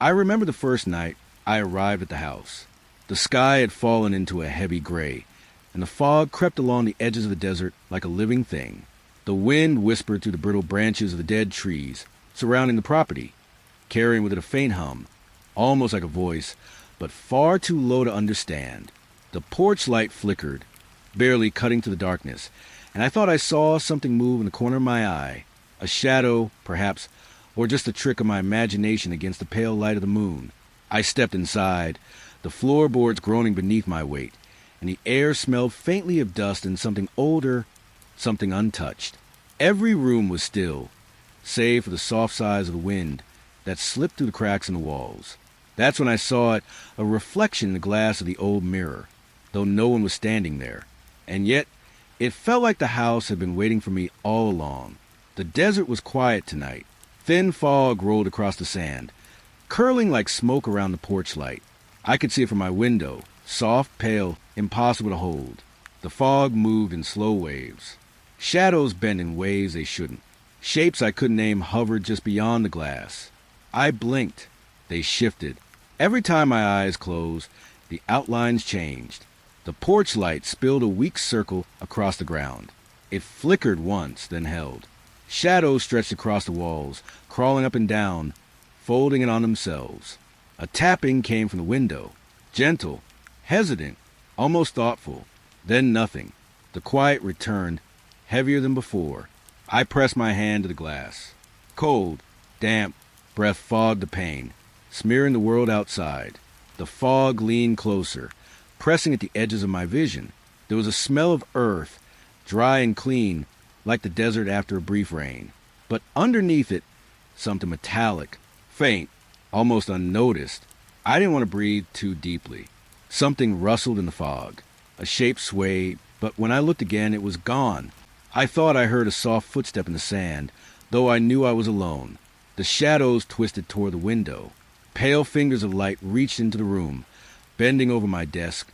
I remember the first night I arrived at the house. The sky had fallen into a heavy gray, and the fog crept along the edges of the desert like a living thing. The wind whispered through the brittle branches of the dead trees surrounding the property, carrying with it a faint hum, almost like a voice, but far too low to understand. The porch light flickered, barely cutting through the darkness, and I thought I saw something move in the corner of my eye, a shadow, perhaps, or just a trick of my imagination against the pale light of the moon. I stepped inside, the floorboards groaning beneath my weight, and the air smelled faintly of dust and something older, something untouched. Every room was still, save for the soft sighs of the wind that slipped through the cracks in the walls. That's when I saw it, a reflection in the glass of the old mirror, though no one was standing there. And yet, it felt like the house had been waiting for me all along. The desert was quiet tonight. Thin fog rolled across the sand, curling like smoke around the porch light. I could see it from my window, soft, pale, impossible to hold. The fog moved in slow waves. Shadows bent in ways they shouldn't. Shapes I couldn't name hovered just beyond the glass. I blinked. They shifted. Every time my eyes closed, the outlines changed. The porch light spilled a weak circle across the ground. It flickered once, then held. Shadows stretched across the walls, crawling up and down, folding in on themselves. A tapping came from the window, gentle, hesitant, almost thoughtful. Then nothing. The quiet returned, heavier than before. I pressed my hand to the glass. Cold, damp, breath fogged the pane, smearing the world outside. The fog leaned closer, pressing at the edges of my vision. There was a smell of earth, dry and clean, like the desert after a brief rain. But underneath it, something metallic, faint, almost unnoticed. I didn't want to breathe too deeply. Something rustled in the fog. A shape swayed, but when I looked again, it was gone. I thought I heard a soft footstep in the sand, though I knew I was alone. The shadows twisted toward the window. Pale fingers of light reached into the room, bending over my desk,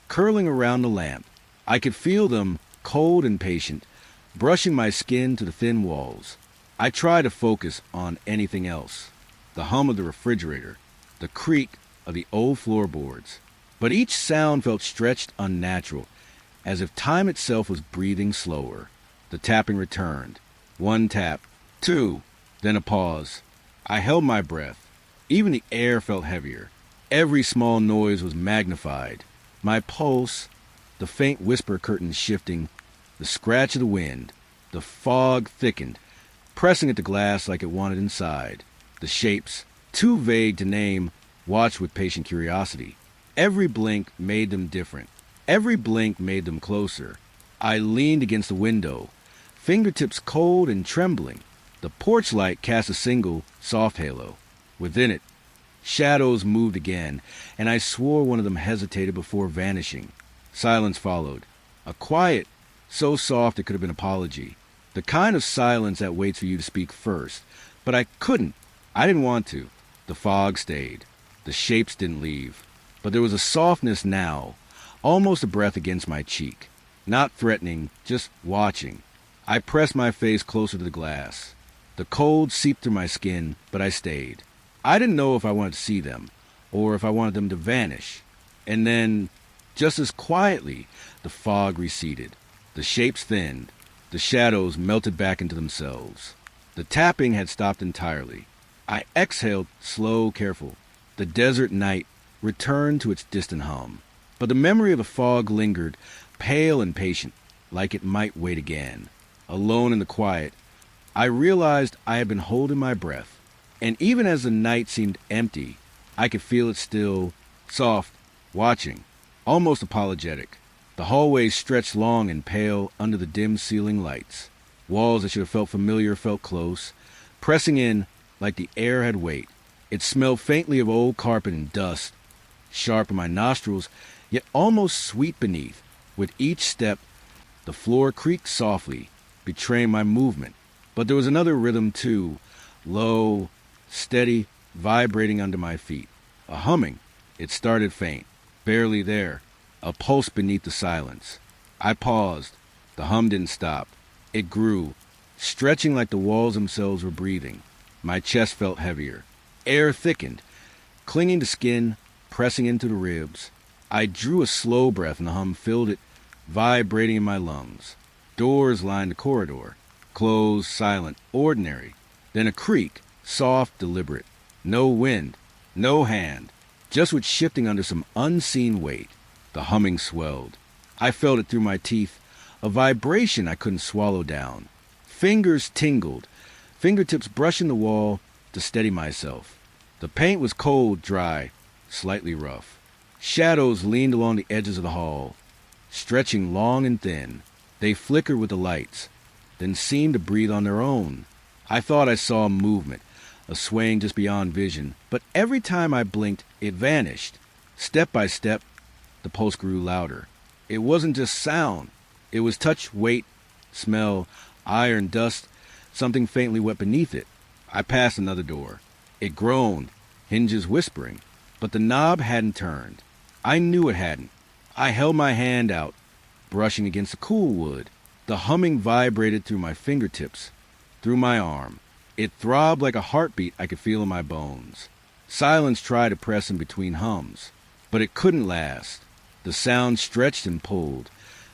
curling around the lamp. I could feel them, cold and patient, brushing my skin to the thin walls. I tried to focus on anything else. The hum of the refrigerator, the creak of the old floorboards. But each sound felt stretched unnatural, as if time itself was breathing slower. The tapping returned. One tap, two, then a pause. I held my breath. Even the air felt heavier. Every small noise was magnified. My pulse, the faint whisper curtains shifting, the scratch of the wind. The fog thickened, pressing at the glass like it wanted inside. The shapes, too vague to name, watched with patient curiosity. Every blink made them different. Every blink made them closer. I leaned against the window, fingertips cold and trembling. The porch light cast a single, soft halo. Within it, shadows moved again, and I swore one of them hesitated before vanishing. Silence followed. A quiet, so soft it could have been apology. The kind of silence that waits for you to speak first. But I couldn't. I didn't want to. The fog stayed. The shapes didn't leave. But there was a softness now, almost a breath against my cheek. Not threatening, just watching. I pressed my face closer to the glass. The cold seeped through my skin, but I stayed. I didn't know if I wanted to see them, or if I wanted them to vanish. And then, just as quietly, the fog receded. The shapes thinned. The shadows melted back into themselves. The tapping had stopped entirely. I exhaled, slow, careful. The desert night returned to its distant hum. But the memory of the fog lingered, pale and patient, like it might wait again. Alone in the quiet, I realized I had been holding my breath. And even as the night seemed empty, I could feel it still, soft, watching, almost apologetic. The hallways stretched long and pale under the dim ceiling lights. Walls that should have felt familiar felt close, pressing in like the air had weight. It smelled faintly of old carpet and dust, sharp in my nostrils, yet almost sweet beneath. With each step, the floor creaked softly, betraying my movement. But there was another rhythm too, low, steady, vibrating under my feet. A humming. It started faint, barely there, a pulse beneath the silence. I paused. The hum didn't stop. It grew, stretching like the walls themselves were breathing. My chest felt heavier. Air thickened, clinging to skin, pressing into the ribs. I drew a slow breath and the hum filled it, vibrating in my lungs. Doors lined the corridor. Closed, silent, ordinary. Then a creak, soft, deliberate. No wind, no hand, just with shifting under some unseen weight. The humming swelled. I felt it through my teeth, a vibration I couldn't swallow down. Fingers tingled, fingertips brushing the wall to steady myself. The paint was cold, dry, slightly rough. Shadows leaned along the edges of the hall, stretching long and thin. They flickered with the lights, then seemed to breathe on their own. I thought I saw movement, a swaying just beyond vision, but every time I blinked, it vanished. Step by step, the pulse grew louder. It wasn't just sound. It was touch, weight, smell, iron, dust, something faintly wet beneath it. I passed another door. It groaned, hinges whispering, but the knob hadn't turned. I knew it hadn't. I held my hand out, brushing against the cool wood. The humming vibrated through my fingertips, through my arm. It throbbed like a heartbeat I could feel in my bones. Silence tried to press in between hums, but it couldn't last. The sound stretched and pulled,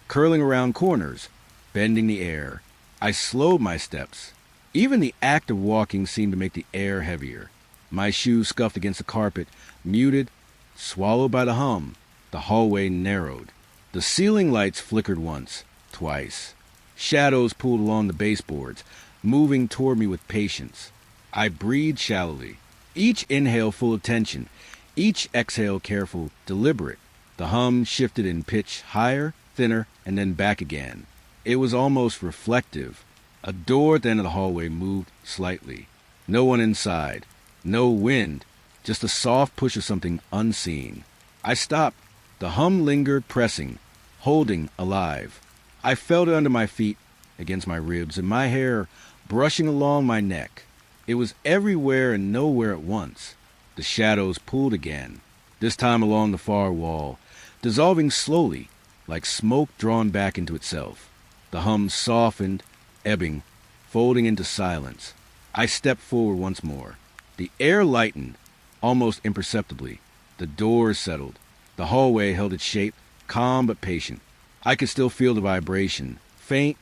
curling around corners, bending the air. I slowed my steps. Even the act of walking seemed to make the air heavier. My shoes scuffed against the carpet, muted, swallowed by the hum. The hallway narrowed. The ceiling lights flickered once, twice. Shadows pulled along the baseboards, moving toward me with patience. I breathed shallowly, each inhale full of tension, each exhale careful, deliberate. The hum shifted in pitch, higher, thinner, and then back again. It was almost reflective. A door at the end of the hallway moved slightly. No one inside. No wind. Just a soft push of something unseen. I stopped. The hum lingered, pressing, holding alive. I felt it under my feet, against my ribs, and my hair brushing along my neck. It was everywhere and nowhere at once. The shadows pulled again, this time along the far wall, dissolving slowly, like smoke drawn back into itself. The hum softened, ebbing, folding into silence. I stepped forward once more. The air lightened, almost imperceptibly. The doors settled. The hallway held its shape, calm but patient. I could still feel the vibration, faint,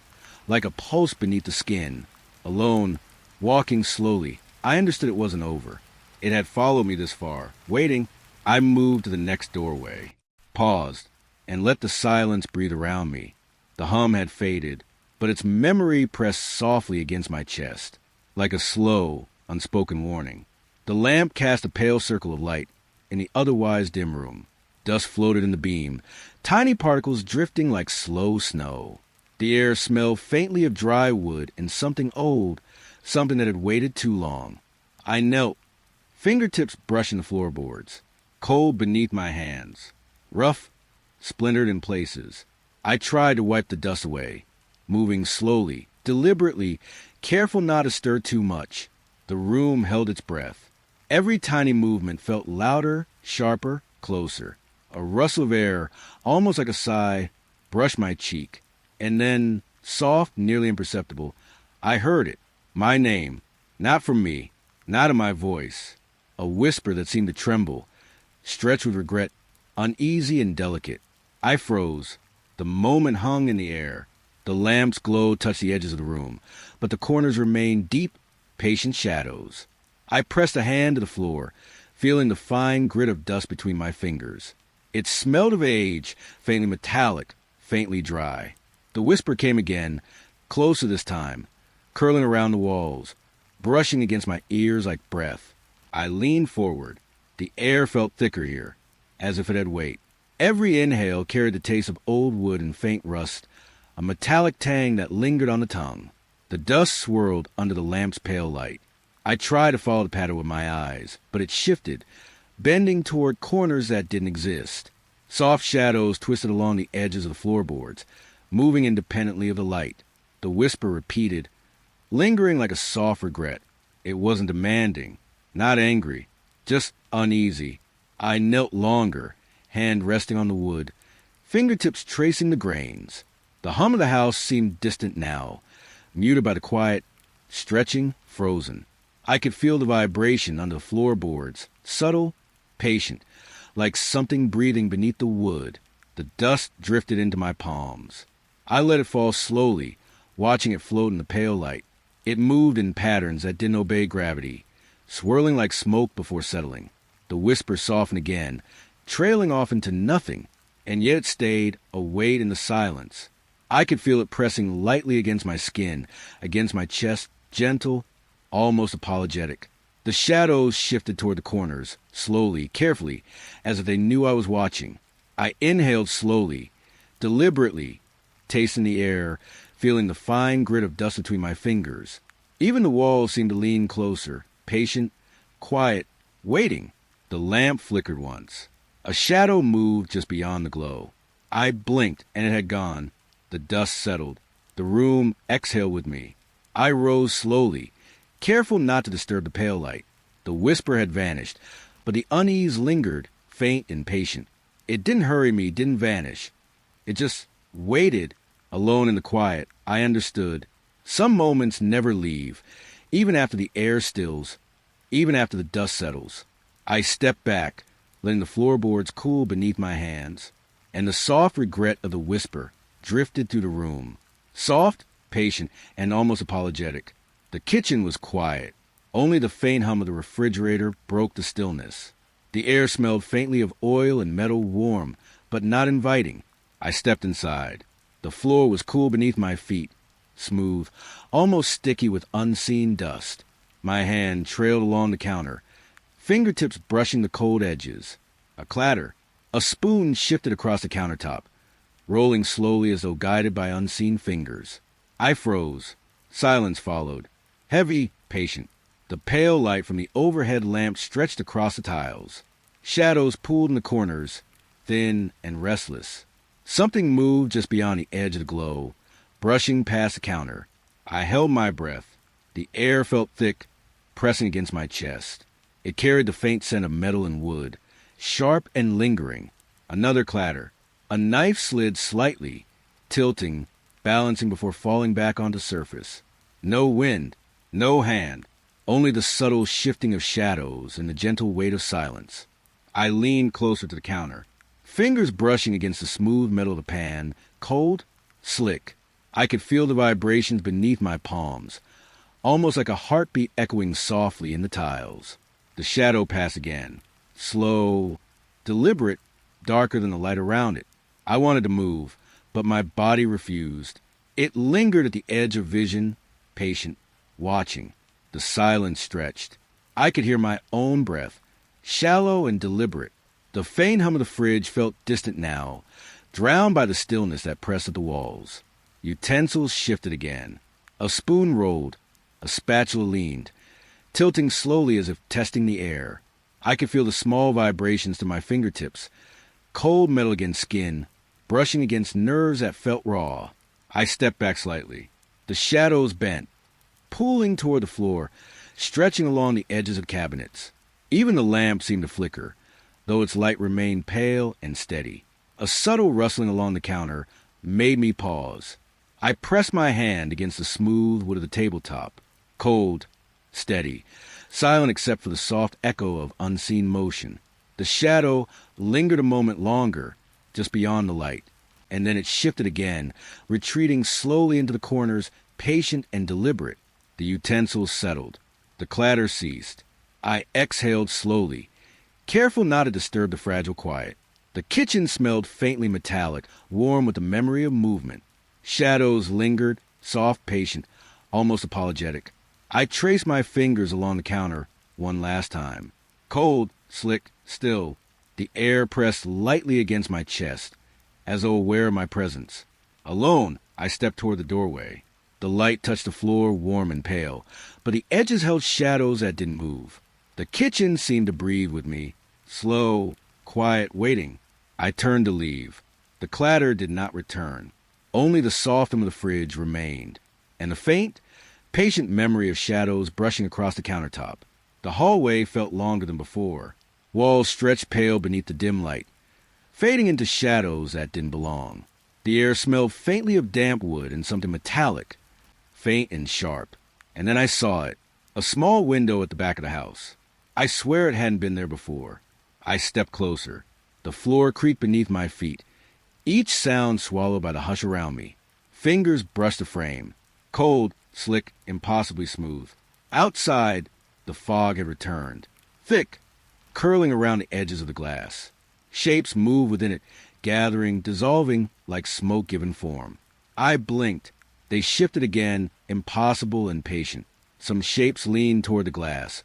like a pulse beneath the skin. Alone, walking slowly, I understood it wasn't over. It had followed me this far. Waiting, I moved to the next doorway, paused, and let the silence breathe around me. The hum had faded, but its memory pressed softly against my chest, like a slow, unspoken warning. The lamp cast a pale circle of light in the otherwise dim room. Dust floated in the beam, tiny particles drifting like slow snow. The air smelled faintly of dry wood and something old, something that had waited too long. I knelt, fingertips brushing the floorboards, cold beneath my hands, rough, splintered in places. I tried to wipe the dust away, moving slowly, deliberately, careful not to stir too much. The room held its breath. Every tiny movement felt louder, sharper, closer. A rustle of air, almost like a sigh, brushed my cheek. And then, soft, nearly imperceptible, I heard it. My name. Not from me. Not in my voice. A whisper that seemed to tremble, stretched with regret, uneasy and delicate. I froze. The moment hung in the air. The lamp's glow touched the edges of the room, but the corners remained deep, patient shadows. I pressed a hand to the floor, feeling the fine grit of dust between my fingers. It smelled of age, faintly metallic, faintly dry. The whisper came again, closer this time, curling around the walls, brushing against my ears like breath. I leaned forward. The air felt thicker here, as if it had weight. Every inhale carried the taste of old wood and faint rust, a metallic tang that lingered on the tongue. The dust swirled under the lamp's pale light. I tried to follow the pattern with my eyes, but it shifted, bending toward corners that didn't exist. Soft shadows twisted along the edges of the floorboards, moving independently of the light. The whisper repeated, lingering like a soft regret. It wasn't demanding, not angry, just uneasy. I knelt longer, hand resting on the wood, fingertips tracing the grains. The hum of the house seemed distant now, muted by the quiet, stretching, frozen. I could feel the vibration under the floorboards, subtle, patient, like something breathing beneath the wood. The dust drifted into my palms. I let it fall slowly, watching it float in the pale light. It moved in patterns that didn't obey gravity, swirling like smoke before settling. The whisper softened again, trailing off into nothing, and yet it stayed, a weight in the silence. I could feel it pressing lightly against my skin, against my chest, gentle, almost apologetic. The shadows shifted toward the corners, slowly, carefully, as if they knew I was watching. I inhaled slowly, deliberately, tasting the air, feeling the fine grit of dust between my fingers. Even the walls seemed to lean closer, patient, quiet, waiting. The lamp flickered once. A shadow moved just beyond the glow. I blinked, and it had gone. The dust settled. The room exhaled with me. I rose slowly, careful not to disturb the pale light. The whisper had vanished, but the unease lingered, faint and patient. It didn't hurry me, didn't vanish. It just waited, alone in the quiet. I understood. Some moments never leave, even after the air stills, even after the dust settles. I stepped back, letting the floorboards cool beneath my hands, and the soft regret of the whisper drifted through the room. Soft, patient, and almost apologetic. The kitchen was quiet. Only the faint hum of the refrigerator broke the stillness. The air smelled faintly of oil and metal, warm, but not inviting. I stepped inside. The floor was cool beneath my feet, smooth, almost sticky with unseen dust. My hand trailed along the counter, fingertips brushing the cold edges. A clatter. A spoon shifted across the countertop, rolling slowly as though guided by unseen fingers. I froze. Silence followed. Heavy, patient. The pale light from the overhead lamp stretched across the tiles. Shadows pooled in the corners, thin and restless. Something moved just beyond the edge of the glow, brushing past the counter. I held my breath. The air felt thick, pressing against my chest. It carried the faint scent of metal and wood, sharp and lingering. Another clatter. A knife slid slightly, tilting, balancing before falling back onto surface. No wind, no hand, only the subtle shifting of shadows and the gentle weight of silence. I leaned closer to the counter, fingers brushing against the smooth metal of the pan, cold, slick. I could feel the vibrations beneath my palms, almost like a heartbeat echoing softly in the tiles. The shadow passed again, slow, deliberate, darker than the light around it. I wanted to move, but my body refused. It lingered at the edge of vision, patient, watching. The silence stretched. I could hear my own breath, shallow and deliberate. The faint hum of the fridge felt distant now, drowned by the stillness that pressed at the walls. Utensils shifted again. A spoon rolled. A spatula leaned, tilting slowly as if testing the air. I could feel the small vibrations to my fingertips, cold metal against skin, brushing against nerves that felt raw. I stepped back slightly. The shadows bent, pulling toward the floor, stretching along the edges of cabinets. Even the lamp seemed to flicker, though its light remained pale and steady. A subtle rustling along the counter made me pause. I pressed my hand against the smooth wood of the tabletop, cold, steady, silent except for the soft echo of unseen motion. The shadow lingered a moment longer, just beyond the light, and then it shifted again, retreating slowly into the corners, patient and deliberate. The utensils settled. The clatter ceased. I exhaled slowly, careful not to disturb the fragile quiet. The kitchen smelled faintly metallic, warm with the memory of movement. Shadows lingered, soft, patient, almost apologetic. I traced my fingers along the counter one last time. Cold, slick, still. The air pressed lightly against my chest, as though aware of my presence. Alone, I stepped toward the doorway. The light touched the floor, warm and pale, but the edges held shadows that didn't move. The kitchen seemed to breathe with me, slow, quiet, waiting. I turned to leave. The clatter did not return. Only the soft hum of the fridge remained, and the faint, patient memory of shadows brushing across the countertop. The hallway felt longer than before. Walls stretched pale beneath the dim light, fading into shadows that didn't belong. The air smelled faintly of damp wood and something metallic, faint and sharp. And then I saw it, a small window at the back of the house. I swear it hadn't been there before. I stepped closer. The floor creaked beneath my feet, each sound swallowed by the hush around me. Fingers brushed the frame. Cold, slick, impossibly smooth. Outside, the fog had returned. Thick, curling around the edges of the glass. Shapes moved within it, gathering, dissolving like smoke given form. I blinked. They shifted again, impossible and patient. Some shapes leaned toward the glass.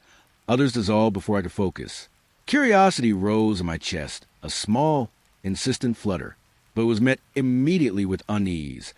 Others dissolved before I could focus. Curiosity rose in my chest, a small, insistent flutter, but was met immediately with unease,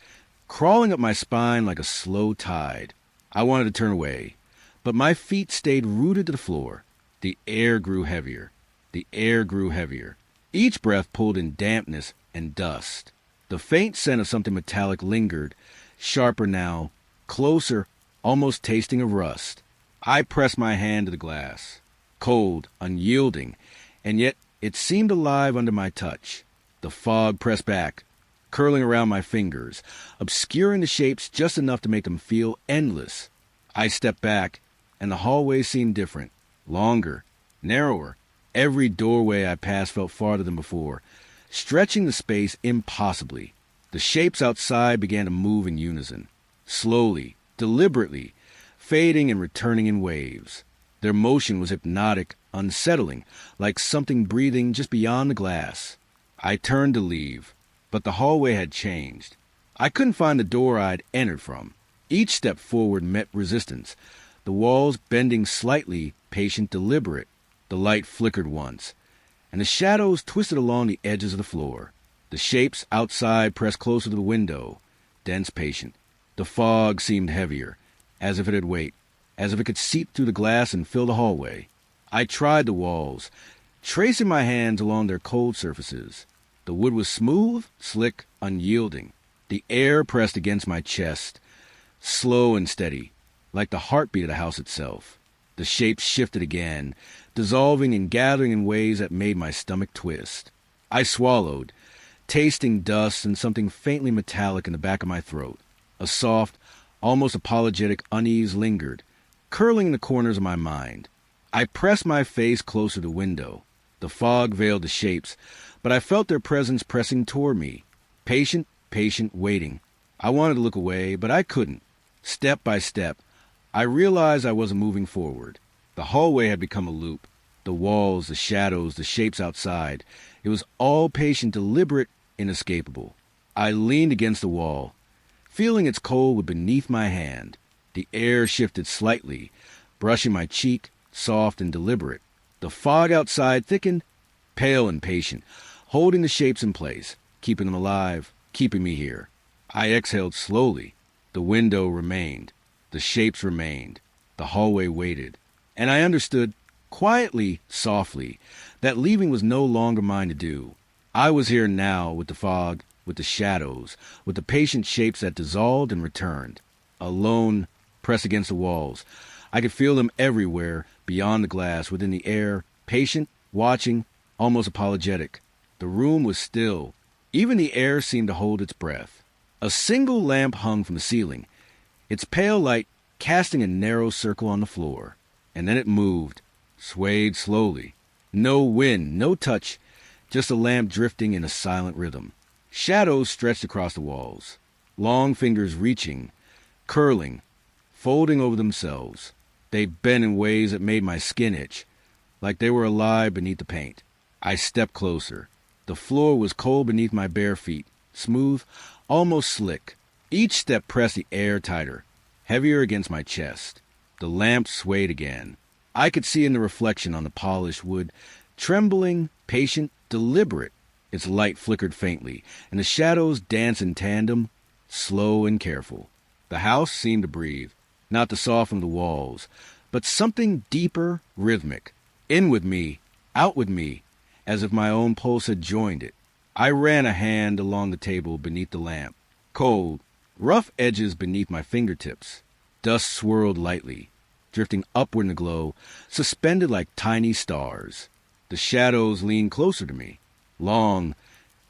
crawling up my spine like a slow tide. I wanted to turn away, but my feet stayed rooted to the floor. The air grew heavier. The air grew heavier. Each breath pulled in dampness and dust. The faint scent of something metallic lingered, sharper now, closer, almost tasting of rust. I pressed my hand to the glass. Cold, unyielding, and yet it seemed alive under my touch. The fog pressed back, curling around my fingers, obscuring the shapes just enough to make them feel endless. I stepped back, and the hallway seemed different, longer, narrower. Every doorway I passed felt farther than before, stretching the space impossibly. The shapes outside began to move in unison, slowly, deliberately, fading and returning in waves. Their motion was hypnotic, unsettling, like something breathing just beyond the glass. I turned to leave, but the hallway had changed. I couldn't find the door I'd entered from. Each step forward met resistance, the walls bending slightly, patient, deliberate. The light flickered once, and the shadows twisted along the edges of the floor. The shapes outside pressed closer to the window, dense, patient. The fog seemed heavier, as if it had weight, as if it could seep through the glass and fill the hallway. I tried the walls, tracing my hands along their cold surfaces. The wood was smooth, slick, unyielding. The air pressed against my chest, slow and steady, like the heartbeat of the house itself. The shapes shifted again, dissolving and gathering in ways that made my stomach twist. I swallowed, tasting dust and something faintly metallic in the back of my throat. A soft, almost apologetic unease lingered, curling in the corners of my mind. I pressed my face closer to the window. The fog veiled the shapes, but I felt their presence pressing toward me. Patient, waiting. I wanted to look away, but I couldn't. Step by step, I realized I wasn't moving forward. The hallway had become a loop. The walls, the shadows, the shapes outside. It was all patient, deliberate, inescapable. I leaned against the wall, feeling its cold beneath my hand. The air shifted slightly, brushing my cheek, soft and deliberate. The fog outside thickened, pale and patient, holding the shapes in place, keeping them alive, keeping me here. I exhaled slowly. The window remained. The shapes remained. The hallway waited. And I understood, quietly, softly, that leaving was no longer mine to do. I was here now with the fog, with the shadows, with the patient shapes that dissolved and returned. Alone, pressed against the walls. I could feel them everywhere, beyond the glass, within the air, patient, watching, almost apologetic. The room was still. Even the air seemed to hold its breath. A single lamp hung from the ceiling, its pale light casting a narrow circle on the floor. And then it moved, swayed slowly. No wind, no touch, just a lamp drifting in a silent rhythm. Shadows stretched across the walls, long fingers reaching, curling, folding over themselves. They bent in ways that made my skin itch, like they were alive beneath the paint. I stepped closer. The floor was cold beneath my bare feet, smooth, almost slick. Each step pressed the air tighter, heavier against my chest. The lamp swayed again. I could see in the reflection on the polished wood, trembling, patient, deliberate. Its light flickered faintly, and the shadows danced in tandem, slow and careful. The house seemed to breathe, not to soften the walls, but something deeper, rhythmic. In with me, out with me, as if my own pulse had joined it. I ran a hand along the table beneath the lamp. Cold, rough edges beneath my fingertips. Dust swirled lightly, drifting upward in the glow, suspended like tiny stars. The shadows leaned closer to me, long,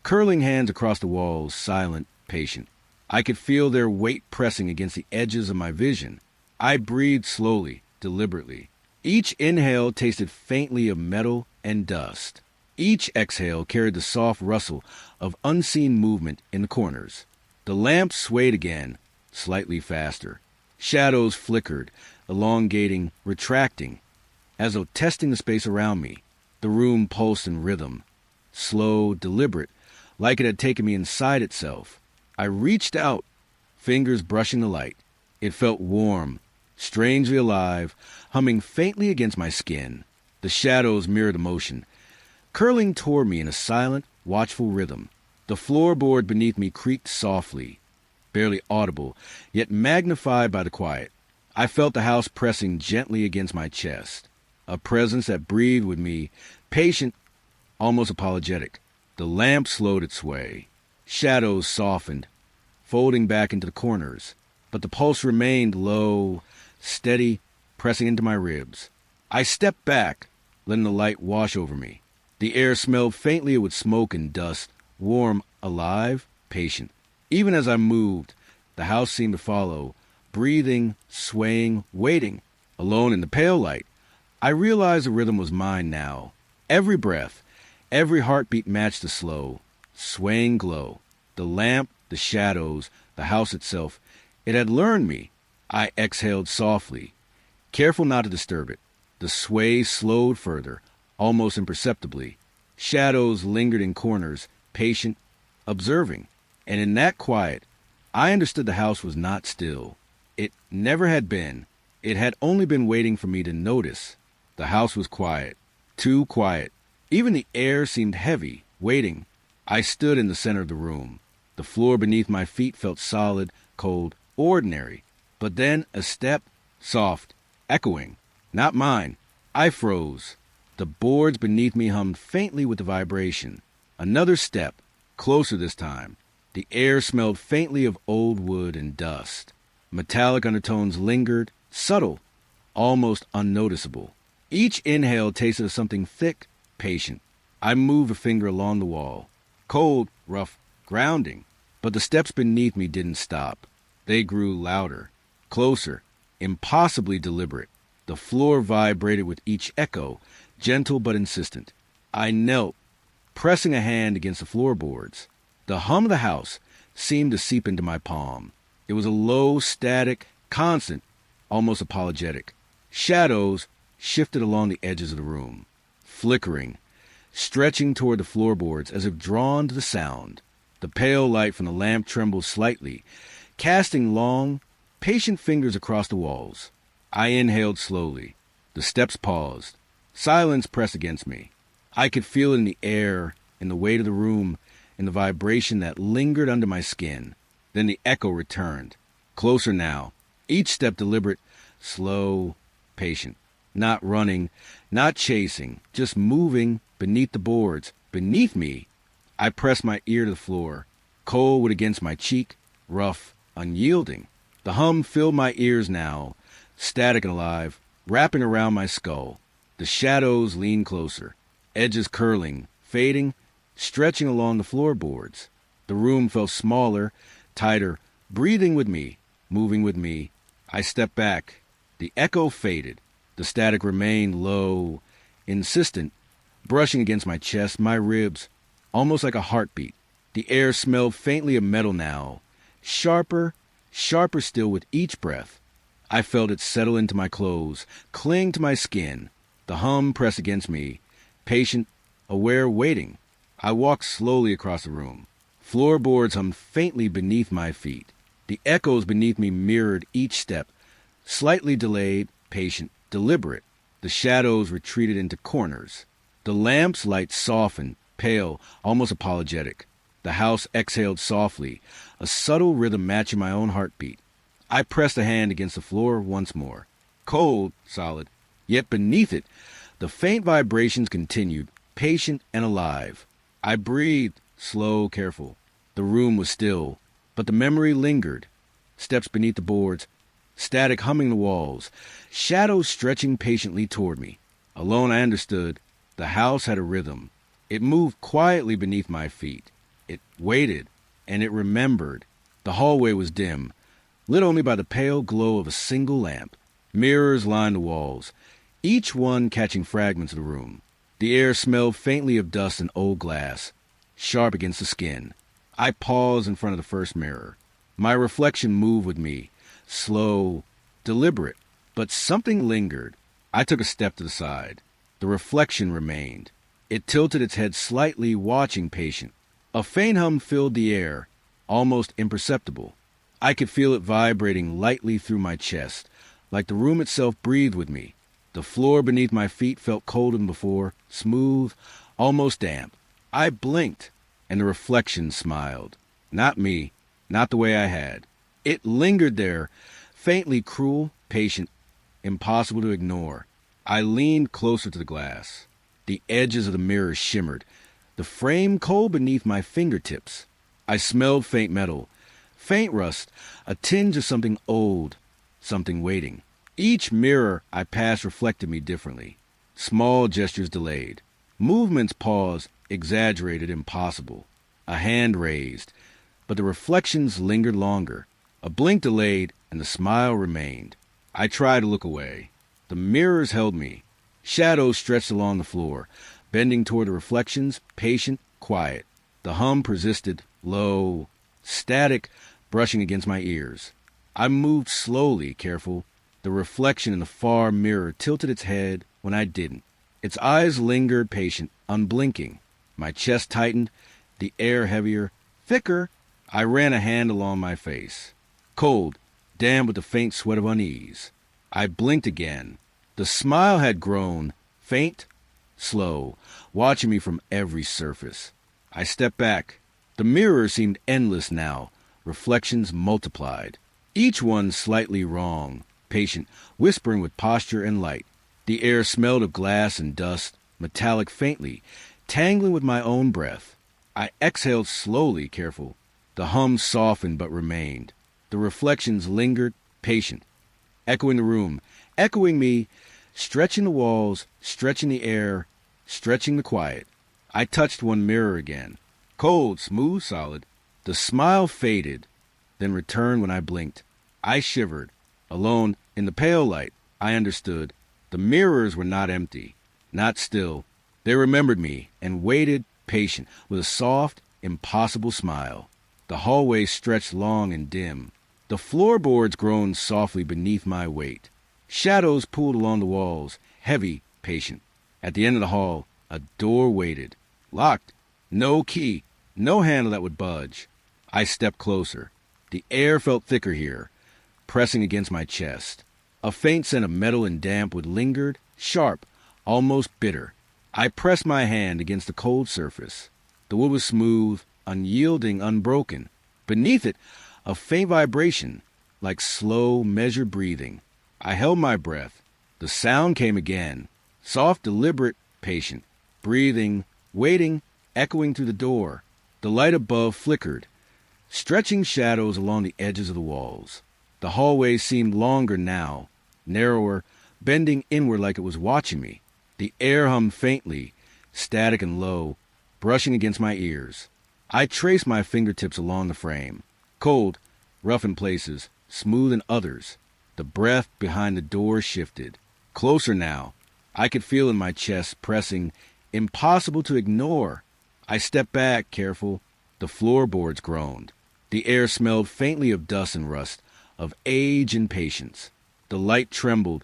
curling hands across the walls, silent, patient. I could feel their weight pressing against the edges of my vision. I breathed slowly, deliberately. Each inhale tasted faintly of metal and dust. Each exhale carried the soft rustle of unseen movement in the corners. The lamp swayed again, slightly faster. Shadows flickered, elongating, retracting, as though testing the space around me. The room pulsed in rhythm, slow, deliberate, like it had taken me inside itself. I reached out, fingers brushing the light. It felt warm, strangely alive, humming faintly against my skin. The shadows mirrored the motion, curling toward me in a silent, watchful rhythm. The floorboard beneath me creaked softly, barely audible, yet magnified by the quiet. I felt the house pressing gently against my chest, a presence that breathed with me, patient, almost apologetic. The lamp slowed its sway. Shadows softened, folding back into the corners, but the pulse remained low, steady, pressing into my ribs. I stepped back, letting the light wash over me. The air smelled faintly with smoke and dust, warm, alive, patient. Even as I moved, the house seemed to follow, breathing, swaying, waiting. Alone in the pale light, I realized the rhythm was mine now. Every breath, every heartbeat matched the slow, swaying glow. The lamp, the shadows, the house itself, it had learned me. I exhaled softly, careful not to disturb it. The sway slowed further, almost imperceptibly. Shadows lingered in corners, patient, observing. And in that quiet, I understood the house was not still. It never had been. It had only been waiting for me to notice. The house was quiet, too quiet. Even the air seemed heavy, waiting. I stood in the center of the room. The floor beneath my feet felt solid, cold, ordinary. But then a step, soft, echoing. Not mine. I froze. The boards beneath me hummed faintly with the vibration. Another step, closer this time. The air smelled faintly of old wood and dust. Metallic undertones lingered, subtle, almost unnoticeable. Each inhale tasted of something thick, patient. I moved a finger along the wall. Cold, rough, grounding. But the steps beneath me didn't stop. They grew louder, closer, impossibly deliberate. The floor vibrated with each echo, gentle but insistent. I knelt, pressing a hand against the floorboards. The hum of the house seemed to seep into my palm. It was a low, static, constant, almost apologetic. Shadows shifted along the edges of the room, flickering, stretching toward the floorboards as if drawn to the sound. The pale light from the lamp trembled slightly, casting long, patient fingers across the walls. I inhaled slowly. The steps paused. Silence pressed against me. I could feel it in the air, in the weight of the room, in the vibration that lingered under my skin. Then the echo returned. Closer now. Each step deliberate, slow, patient. Not running, not chasing, just moving beneath the boards, beneath me. I pressed my ear to the floor. Cold wood against my cheek, rough, unyielding. The hum filled my ears now, static and alive, wrapping around my skull. The shadows leaned closer, edges curling, fading, stretching along the floorboards. The room felt smaller, tighter, breathing with me, moving with me. I stepped back. The echo faded. The static remained low, insistent, brushing against my chest, my ribs, almost like a heartbeat. The air smelled faintly of metal now, sharper, sharper still with each breath. I felt it settle into my clothes, cling to my skin. The hum pressed against me, patient, aware, waiting. I walked slowly across the room. Floorboards hummed faintly beneath my feet. The echoes beneath me mirrored each step, slightly delayed, patient, deliberate. The shadows retreated into corners. The lamp's light softened, pale, almost apologetic. The house exhaled softly, a subtle rhythm matching my own heartbeat. I pressed a hand against the floor once more. Cold, solid. Yet beneath it, the faint vibrations continued, patient and alive. I breathed, slow, careful. The room was still, but the memory lingered. Steps beneath the boards, static humming the walls, shadows stretching patiently toward me. Alone I understood. The house had a rhythm. It moved quietly beneath my feet. It waited, and it remembered. The hallway was dim, lit only by the pale glow of a single lamp. Mirrors lined the walls. each one catching fragments of the room. The air smelled faintly of dust and old glass, sharp against the skin. I paused in front of the first mirror. My reflection moved with me, slow, deliberate, but something lingered. I took a step to the side. The reflection remained. It tilted its head slightly, watching, patient. A faint hum filled the air, almost imperceptible. I could feel it vibrating lightly through my chest, like the room itself breathed with me. The floor beneath my feet felt colder than before, smooth, almost damp. I blinked, and the reflection smiled. Not me, not the way I had. It lingered there, faintly cruel, patient, impossible to ignore. I leaned closer to the glass. The edges of the mirror shimmered, the frame cold beneath my fingertips. I smelled faint metal, faint rust, a tinge of something old, something waiting. Each mirror I passed reflected me differently. Small gestures delayed. Movements paused, exaggerated, impossible. A hand raised, but the reflections lingered longer. A blink delayed, and the smile remained. I tried to look away. The mirrors held me. Shadows stretched along the floor, bending toward the reflections, patient, quiet. The hum persisted, low, static, brushing against my ears. I moved slowly, careful. The reflection in the far mirror tilted its head when I didn't. Its eyes lingered, patient, unblinking. My chest tightened, the air heavier, thicker. I ran a hand along my face. Cold, damp with the faint sweat of unease. I blinked again. The smile had grown, faint, slow, watching me from every surface. I stepped back. The mirror seemed endless now. Reflections multiplied. Each one slightly wrong, patient, whispering with posture and light. The air smelled of glass and dust, metallic faintly, tangling with my own breath. I exhaled slowly, careful. The hum softened but remained. The reflections lingered, patient, echoing the room, echoing me, stretching the walls, stretching the air, stretching the quiet. I touched one mirror again. Cold, smooth, solid. The smile faded, then returned when I blinked. I shivered. Alone, in the pale light, I understood. The mirrors were not empty, not still. They remembered me and waited, patient, with a soft, impossible smile. The hallway stretched long and dim. The floorboards groaned softly beneath my weight. Shadows pulled along the walls, heavy, patient. At the end of the hall, a door waited. Locked. No key. No handle that would budge. I stepped closer. The air felt thicker here, pressing against my chest. A faint scent of metal and damp would lingered, sharp, almost bitter. I pressed my hand against the cold surface. The wood was smooth, unyielding, unbroken. Beneath it, a faint vibration, like slow, measured breathing. I held my breath. The sound came again, soft, deliberate, patient. Breathing, waiting, echoing through the door. The light above flickered, stretching shadows along the edges of the walls. The hallway seemed longer now, narrower, bending inward like it was watching me. The air hummed faintly, static and low, brushing against my ears. I traced my fingertips along the frame. Cold, rough in places, smooth in others. The breath behind the door shifted. Closer now. I could feel in my chest pressing, impossible to ignore. I stepped back, careful. The floorboards groaned. The air smelled faintly of dust and rust, of age and patience. The light trembled,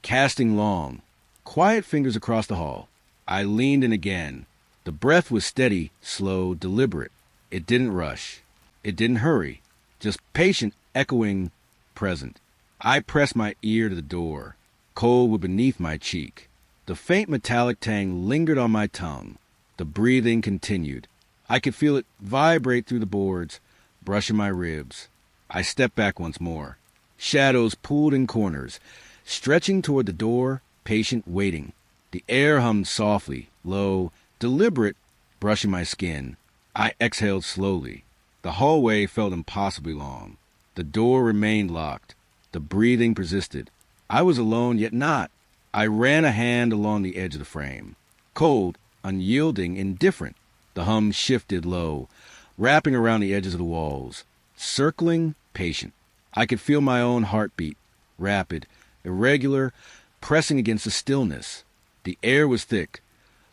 casting long, quiet fingers across the hall. I leaned in again. The breath was steady, slow, deliberate. It didn't rush. It didn't hurry. Just patient, echoing, present. I pressed my ear to the door. Cold was beneath my cheek. The faint metallic tang lingered on my tongue. The breathing continued. I could feel it vibrate through the boards, brushing my ribs. I stepped back once more. Shadows pulled in corners, stretching toward the door, patient, waiting. The air hummed softly, low, deliberate, brushing my skin. I exhaled slowly. The hallway felt impossibly long. The door remained locked. The breathing persisted. I was alone, yet not. I ran a hand along the edge of the frame. Cold, unyielding, indifferent. The hum shifted low, wrapping around the edges of the walls. Circling, patient. I could feel my own heartbeat, rapid, irregular, pressing against the stillness. The air was thick,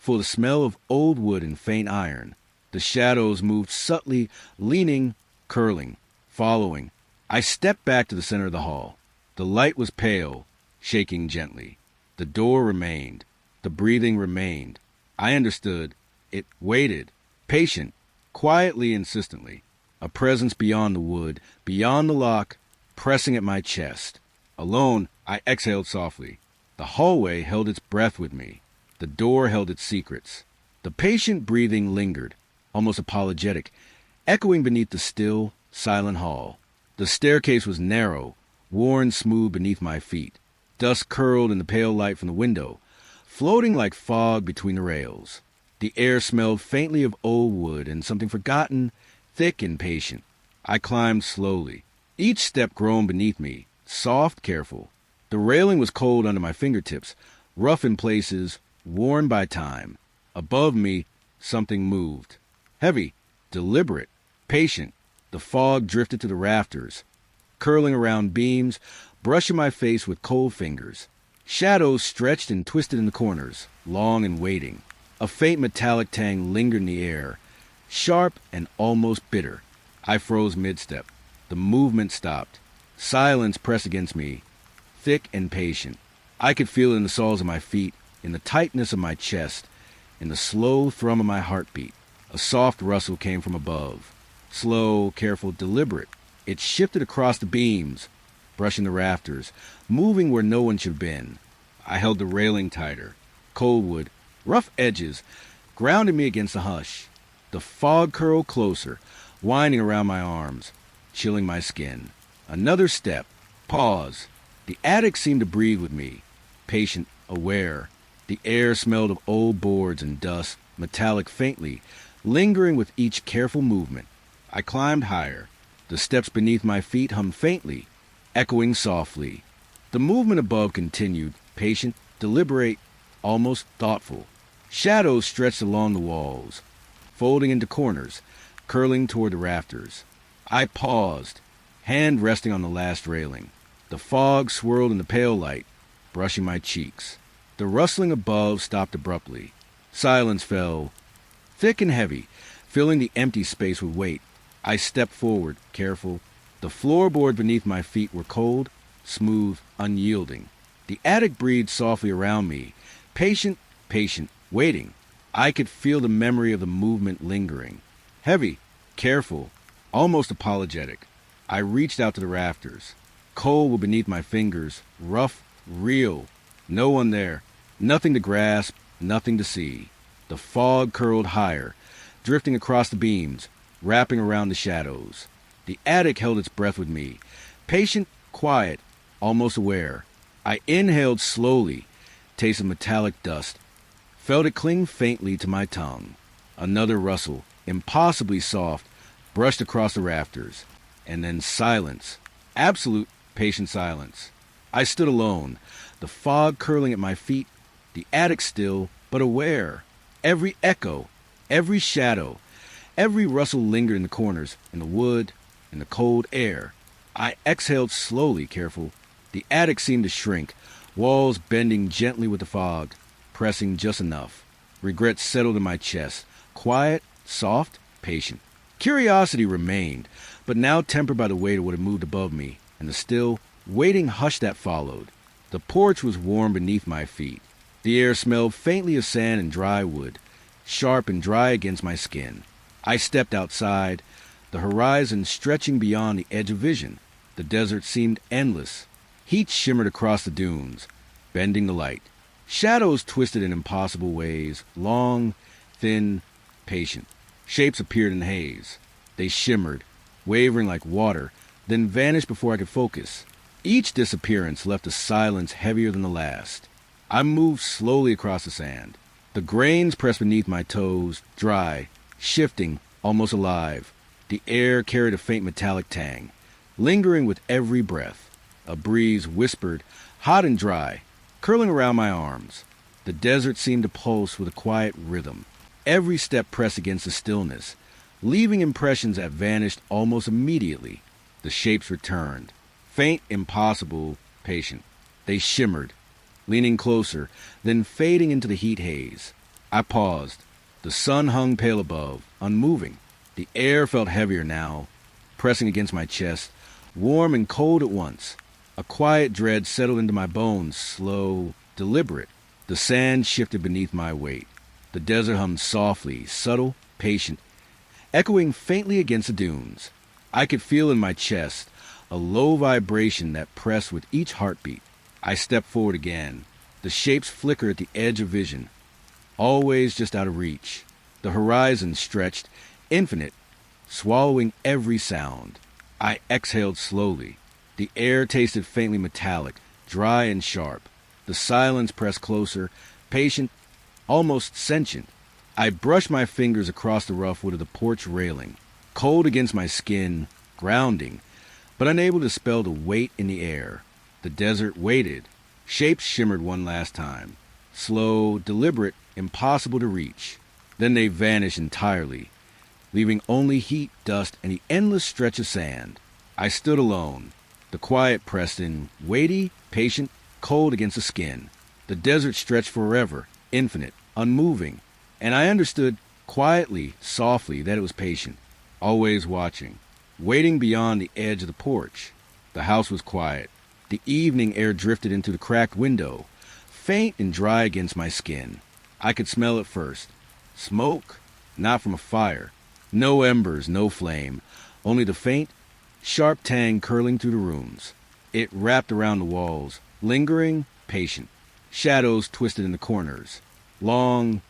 full of the smell of old wood and faint iron. The shadows moved subtly, leaning, curling, following. I stepped back to the center of the hall. The light was pale, shaking gently. The door remained. The breathing remained. I understood. It waited, patient, quietly, insistently. A presence beyond the wood, beyond the lock, pressing at my chest. Alone, I exhaled softly. The hallway held its breath with me. The door held its secrets. The patient breathing lingered, almost apologetic, echoing beneath the still, silent hall. The staircase was narrow, worn smooth beneath my feet. Dust curled in the pale light from the window, floating like fog between the rails. The air smelled faintly of old wood and something forgotten, thick and patient. I climbed slowly. Each step groaned beneath me, soft, careful. The railing was cold under my fingertips, rough in places, worn by time. Above me, something moved. Heavy, deliberate, patient. The fog drifted to the rafters, curling around beams, brushing my face with cold fingers. Shadows stretched and twisted in the corners, long and waiting. A faint metallic tang lingered in the air, sharp and almost bitter. I froze mid-step. The movement stopped. Silence pressed against me, thick and patient. I could feel it in the soles of my feet, in the tightness of my chest, in the slow thrum of my heartbeat. A soft rustle came from above. Slow, careful, deliberate. It shifted across the beams, brushing the rafters, moving where no one should have been. I held the railing tighter. Cold wood, rough edges, grounded me against the hush. The fog curled closer, winding around my arms, chilling my skin. Another step. Pause. The attic seemed to breathe with me, patient, aware. The air smelled of old boards and dust, metallic faintly, lingering with each careful movement. I climbed higher. The steps beneath my feet hummed faintly, echoing softly. The movement above continued, patient, deliberate, almost thoughtful. Shadows stretched along the walls, folding into corners, curling toward the rafters. I paused, hand resting on the last railing. The fog swirled in the pale light, brushing my cheeks. The rustling above stopped abruptly. Silence fell, thick and heavy, filling the empty space with weight. I stepped forward, careful. The floorboards beneath my feet were cold, smooth, unyielding. The attic breathed softly around me, patient, waiting. I could feel the memory of the movement lingering. Heavy, careful, almost apologetic. I reached out to the rafters. Cold were beneath my fingers, rough, real. No one there, nothing to grasp, nothing to see. The fog curled higher, drifting across the beams, wrapping around the shadows. The attic held its breath with me, patient, quiet, almost aware. I inhaled slowly, tasted metallic dust, felt it cling faintly to my tongue. Another rustle, impossibly soft, brushed across the rafters. And then silence, absolute patient silence. I stood alone, the fog curling at my feet, the attic still, but aware. Every echo, every shadow, every rustle lingered in the corners, in the wood, in the cold air. I exhaled slowly, careful. The attic seemed to shrink, walls bending gently with the fog, pressing just enough. Regret settled in my chest, quiet, soft, patient. Curiosity remained, but now tempered by the weight of what had moved above me, and the still, waiting hush that followed. The porch was warm beneath my feet. The air smelled faintly of sand and dry wood, sharp and dry against my skin. I stepped outside, the horizon stretching beyond the edge of vision. The desert seemed endless. Heat shimmered across the dunes, bending the light. Shadows twisted in impossible ways, long, thin, patient. Shapes appeared in the haze. They shimmered, wavering like water, then vanished before I could focus. Each disappearance left a silence heavier than the last. I moved slowly across the sand. The grains pressed beneath my toes, dry, shifting, almost alive. The air carried a faint metallic tang, lingering with every breath. A breeze whispered, hot and dry, curling around my arms. The desert seemed to pulse with a quiet rhythm. Every step pressed against the stillness, leaving impressions that vanished almost immediately. The shapes returned, faint, impossible, patient. They shimmered, leaning closer, then fading into the heat haze. I paused. The sun hung pale above, unmoving. The air felt heavier now, pressing against my chest, warm and cold at once. A quiet dread settled into my bones, slow, deliberate. The sand shifted beneath my weight. The desert hummed softly, subtle, patient, echoing faintly against the dunes. I could feel in my chest a low vibration that pressed with each heartbeat. I stepped forward again. The shapes flickered at the edge of vision, always just out of reach. The horizon stretched, infinite, swallowing every sound. I exhaled slowly. The air tasted faintly metallic, dry and sharp. The silence pressed closer, patient, almost sentient. I brushed my fingers across the rough wood of the porch railing, cold against my skin, grounding, but unable to spell the weight in the air. The desert waited. Shapes shimmered one last time, slow, deliberate, impossible to reach. Then they vanished entirely, leaving only heat, dust, and the endless stretch of sand. I stood alone. The quiet pressed in, weighty, patient, cold against the skin. The desert stretched forever, infinite, unmoving, and I understood quietly, softly, that it was patient, always watching, waiting beyond the edge of the porch. The house was quiet. The evening air drifted into the cracked window, faint and dry against my skin. I could smell it first. Smoke, not from a fire. No embers, no flame, only the faint, sharp tang curling through the rooms. It wrapped around the walls, lingering, patient. Shadows twisted in the corners, long,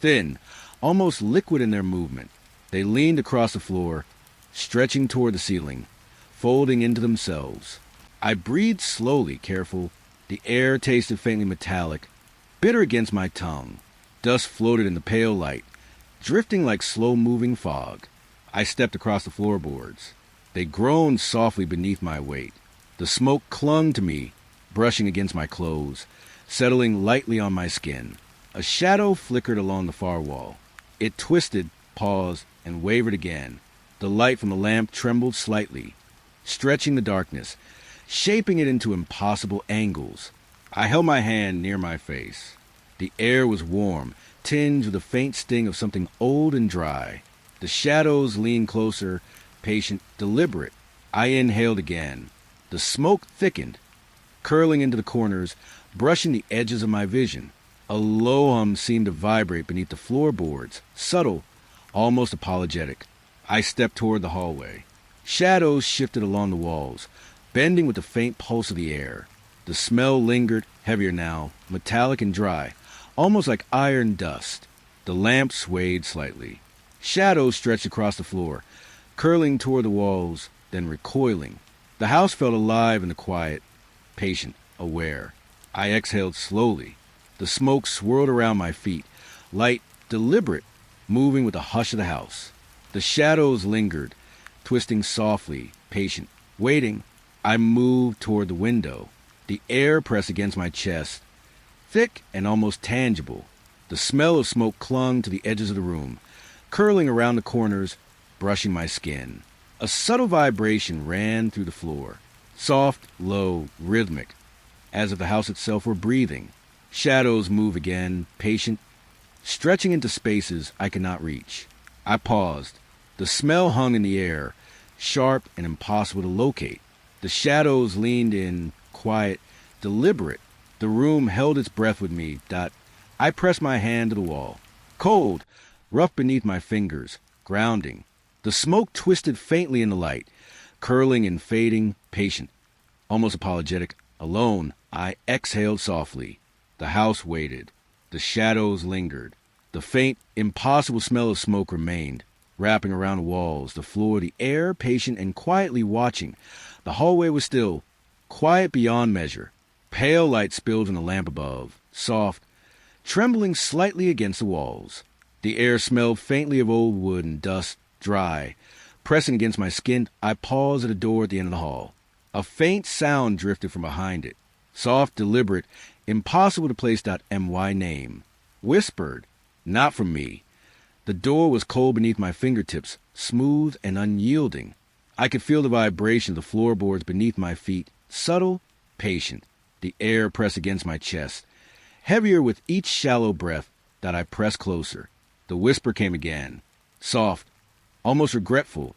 thin, almost liquid in their movement. They leaned across the floor, stretching toward the ceiling, folding into themselves. I breathed slowly, careful. The air tasted faintly metallic, bitter against my tongue. Dust floated in the pale light, drifting like slow-moving fog. I stepped across the floorboards. They groaned softly beneath my weight. The smoke clung to me, brushing against my clothes, settling lightly on my skin. A shadow flickered along the far wall. It twisted, paused, and wavered again. The light from the lamp trembled slightly, stretching the darkness, shaping it into impossible angles. I held my hand near my face. The air was warm, tinged with a faint sting of something old and dry. The shadows leaned closer, patient, deliberate. I inhaled again. The smoke thickened, curling into the corners, brushing the edges of my vision. A low hum seemed to vibrate beneath the floorboards, subtle, almost apologetic. I stepped toward the hallway. Shadows shifted along the walls, bending with the faint pulse of the air. The smell lingered, heavier now, metallic and dry, almost like iron dust. The lamp swayed slightly. Shadows stretched across the floor, curling toward the walls, then recoiling. The house felt alive in the quiet, patient, aware. I exhaled slowly. The smoke swirled around my feet, light, deliberate, moving with the hush of the house. The shadows lingered, twisting softly, patient, waiting. I moved toward the window. The air pressed against my chest, thick and almost tangible. The smell of smoke clung to the edges of the room, curling around the corners, brushing my skin. A subtle vibration ran through the floor, soft, low, rhythmic, as if the house itself were breathing. Shadows moved again, patient, stretching into spaces I could not reach. I paused. The smell hung in the air, sharp and impossible to locate. The shadows leaned in, quiet, deliberate. The room held its breath with me. I pressed my hand to the wall. Cold, rough beneath my fingers, grounding. The smoke twisted faintly in the light, curling and fading, patient, almost apologetic. Alone, I exhaled softly. The house waited. The shadows lingered. The faint, impossible smell of smoke remained, wrapping around the walls, the floor, the air, patient and quietly watching. The hallway was still, quiet beyond measure. Pale light spilled from the lamp above, soft, trembling slightly against the walls. The air smelled faintly of old wood and dust, dry. Pressing against my skin, I paused at a door at the end of the hall. A faint sound drifted from behind it, soft, deliberate, impossible to place. My name. Whispered, not from me. The door was cold beneath my fingertips, smooth and unyielding. I could feel the vibration of the floorboards beneath my feet, subtle, patient. The air pressed against my chest, heavier with each shallow breath that I pressed closer. The whisper came again, soft, almost regretful,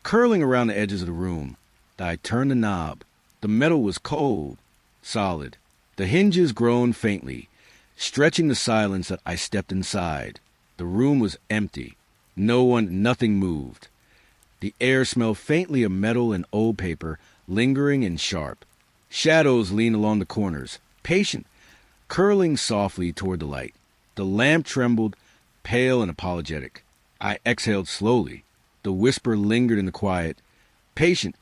curling around the edges of the room. I turned the knob. The metal was cold, solid. The hinges groaned faintly, stretching the silence that I stepped inside. The room was empty. Nothing moved. The air smelled faintly of metal and old paper, lingering and sharp. Shadows leaned along the corners, patient, curling softly toward the light. The lamp trembled, pale and apologetic. I exhaled slowly. The whisper lingered in the quiet, patient,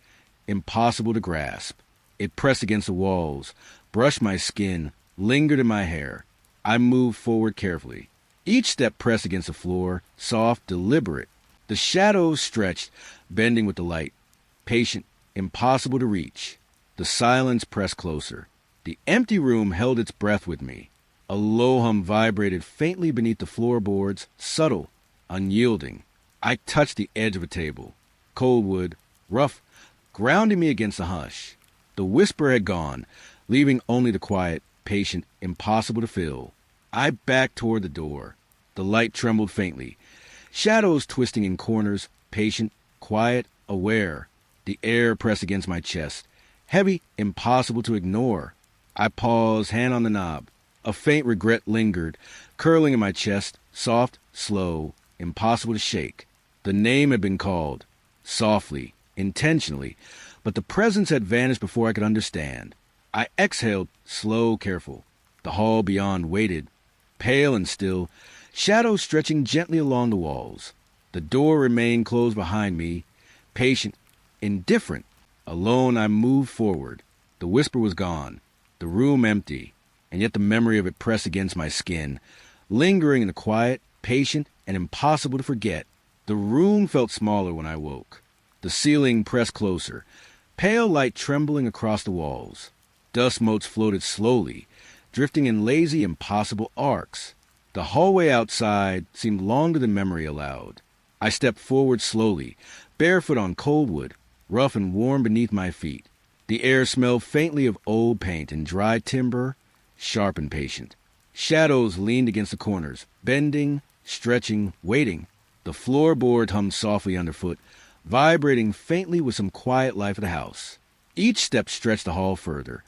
impossible to grasp. It pressed against the walls, brushed my skin, lingered in my hair. I moved forward carefully. Each step pressed against the floor, soft, deliberate. The shadows stretched, bending with the light, patient, impossible to reach. The silence pressed closer. The empty room held its breath with me. A low hum vibrated faintly beneath the floorboards, subtle, unyielding. I touched the edge of a table. Cold wood, rough, grounding me against the hush. The whisper had gone, leaving only the quiet, patient, impossible to fill. I backed toward the door. The light trembled faintly. Shadows twisting in corners, patient, quiet, aware. The air pressed against my chest, heavy, impossible to ignore. I paused, hand on the knob. A faint regret lingered, curling in my chest, soft, slow, impossible to shake. The name had been called, softly, intentionally, but the presence had vanished before I could understand. I exhaled, slow, careful. The hall beyond waited, pale and still, shadows stretching gently along the walls. The door remained closed behind me, patient, indifferent. Alone I moved forward. The whisper was gone, the room empty, and yet the memory of it pressed against my skin, lingering in the quiet, patient, and impossible to forget. The room felt smaller when I woke. The ceiling pressed closer, pale light trembling across the walls. Dust motes floated slowly, drifting in lazy, impossible arcs. The hallway outside seemed longer than memory allowed. I stepped forward slowly, barefoot on cold wood, rough and warm beneath my feet. The air smelled faintly of old paint and dry timber, sharp and patient. Shadows leaned against the corners, bending, stretching, waiting. The floorboard hummed softly underfoot, vibrating faintly with some quiet life of the house. Each step stretched the hall further,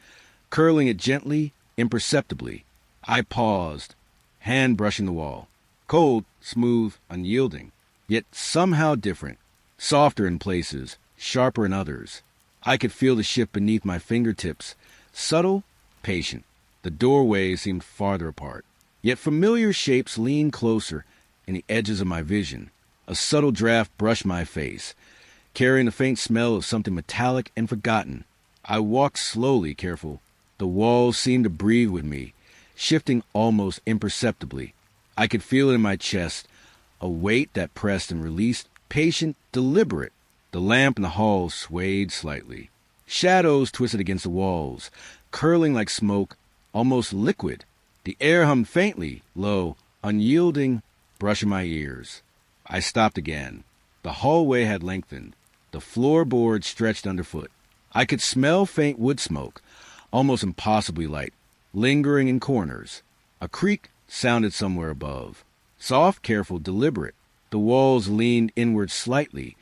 curling it gently, imperceptibly. I paused, hand brushing the wall. Cold, smooth, unyielding, yet somehow different, softer in places, sharper in others. I could feel the shift beneath my fingertips, subtle, patient. The doorways seemed farther apart, yet familiar shapes leaned closer in the edges of my vision. A subtle draft brushed my face, carrying the faint smell of something metallic and forgotten. I walked slowly, careful. The walls seemed to breathe with me, shifting almost imperceptibly. I could feel it in my chest, a weight that pressed and released, patient, deliberate. The lamp in the hall swayed slightly. Shadows twisted against the walls, curling like smoke, almost liquid. The air hummed faintly, low, unyielding, brushing my ears. I stopped again. The hallway had lengthened. The floorboard stretched underfoot. I could smell faint wood smoke, almost impossibly light, lingering in corners. A creak sounded somewhere above. Soft, careful, deliberate. The walls leaned inward slightly,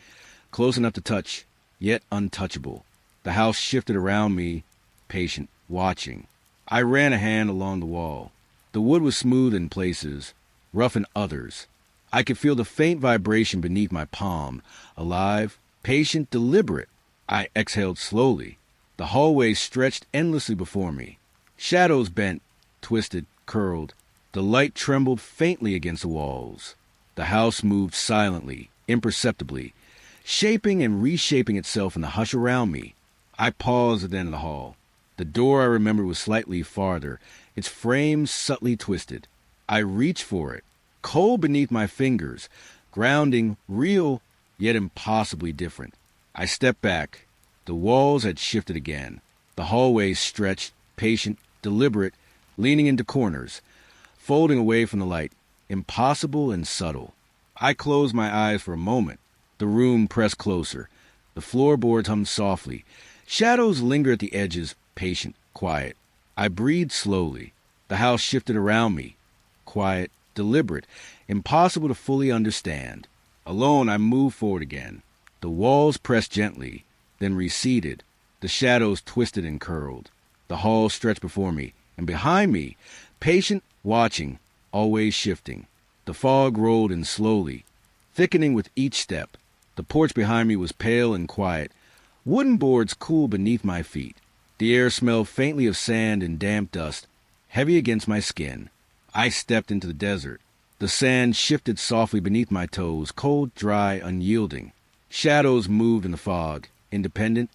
close enough to touch, yet untouchable. The house shifted around me, patient, watching. I ran a hand along the wall. The wood was smooth in places, rough in others. I could feel the faint vibration beneath my palm, alive, patient, deliberate. I exhaled slowly. The hallway stretched endlessly before me. Shadows bent, twisted, curled. The light trembled faintly against the walls. The house moved silently, imperceptibly, shaping and reshaping itself in the hush around me. I paused at the end of the hall. The door I remembered was slightly farther, its frame subtly twisted. I reached for it, cold beneath my fingers, grounding, real, yet impossibly different. I stepped back. The walls had shifted again. The hallway stretched, patient, deliberate, leaning into corners, folding away from the light, impossible and subtle. I closed my eyes for a moment. The room pressed closer. The floorboards hummed softly. Shadows lingered at the edges, patient, quiet. I breathed slowly. The house shifted around me. Quiet, deliberate, impossible to fully understand. Alone, I moved forward again. The walls pressed gently, then receded. The shadows twisted and curled. The hall stretched before me, and behind me, patient, watching, always shifting. The fog rolled in slowly, thickening with each step. The porch behind me was pale and quiet. Wooden boards cooled beneath my feet. The air smelled faintly of sand and damp dust, heavy against my skin. I stepped into the desert. The sand shifted softly beneath my toes, cold, dry, unyielding. Shadows moved in the fog, independent,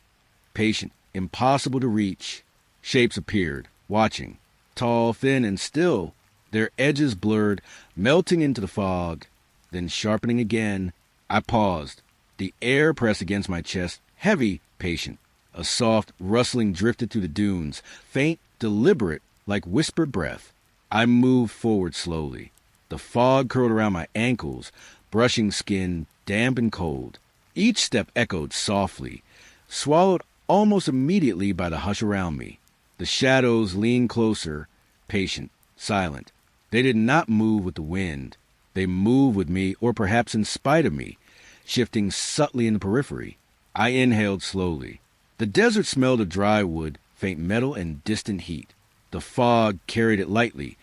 patient, impossible to reach. Shapes appeared, watching, tall, thin, and still, their edges blurred, melting into the fog, then sharpening again. I paused. The air pressed against my chest, heavy, patient. A soft rustling drifted through the dunes, faint, deliberate, like whispered breath. I moved forward slowly. The fog curled around my ankles, brushing skin, damp and cold. Each step echoed softly, swallowed almost immediately by the hush around me. The shadows leaned closer, patient, silent. They did not move with the wind. They moved with me, or perhaps in spite of me, shifting subtly in the periphery. I inhaled slowly. The desert smelled of dry wood, faint metal, and distant heat. The fog carried it lightly,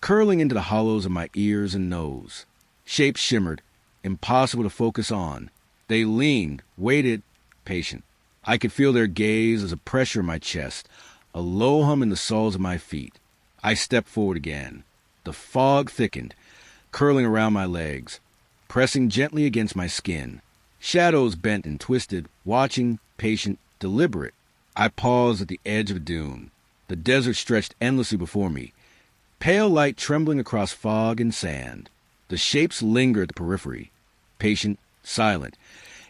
curling into the hollows of my ears and nose. Shapes shimmered, impossible to focus on. They leaned, waited, patient. I could feel their gaze as a pressure in my chest, a low hum in the soles of my feet. I stepped forward again. The fog thickened, curling around my legs, pressing gently against my skin. Shadows bent and twisted, watching, patient, deliberate. I paused at the edge of a dune. The desert stretched endlessly before me, pale light trembling across fog and sand. The shapes lingered at the periphery, patient, silent.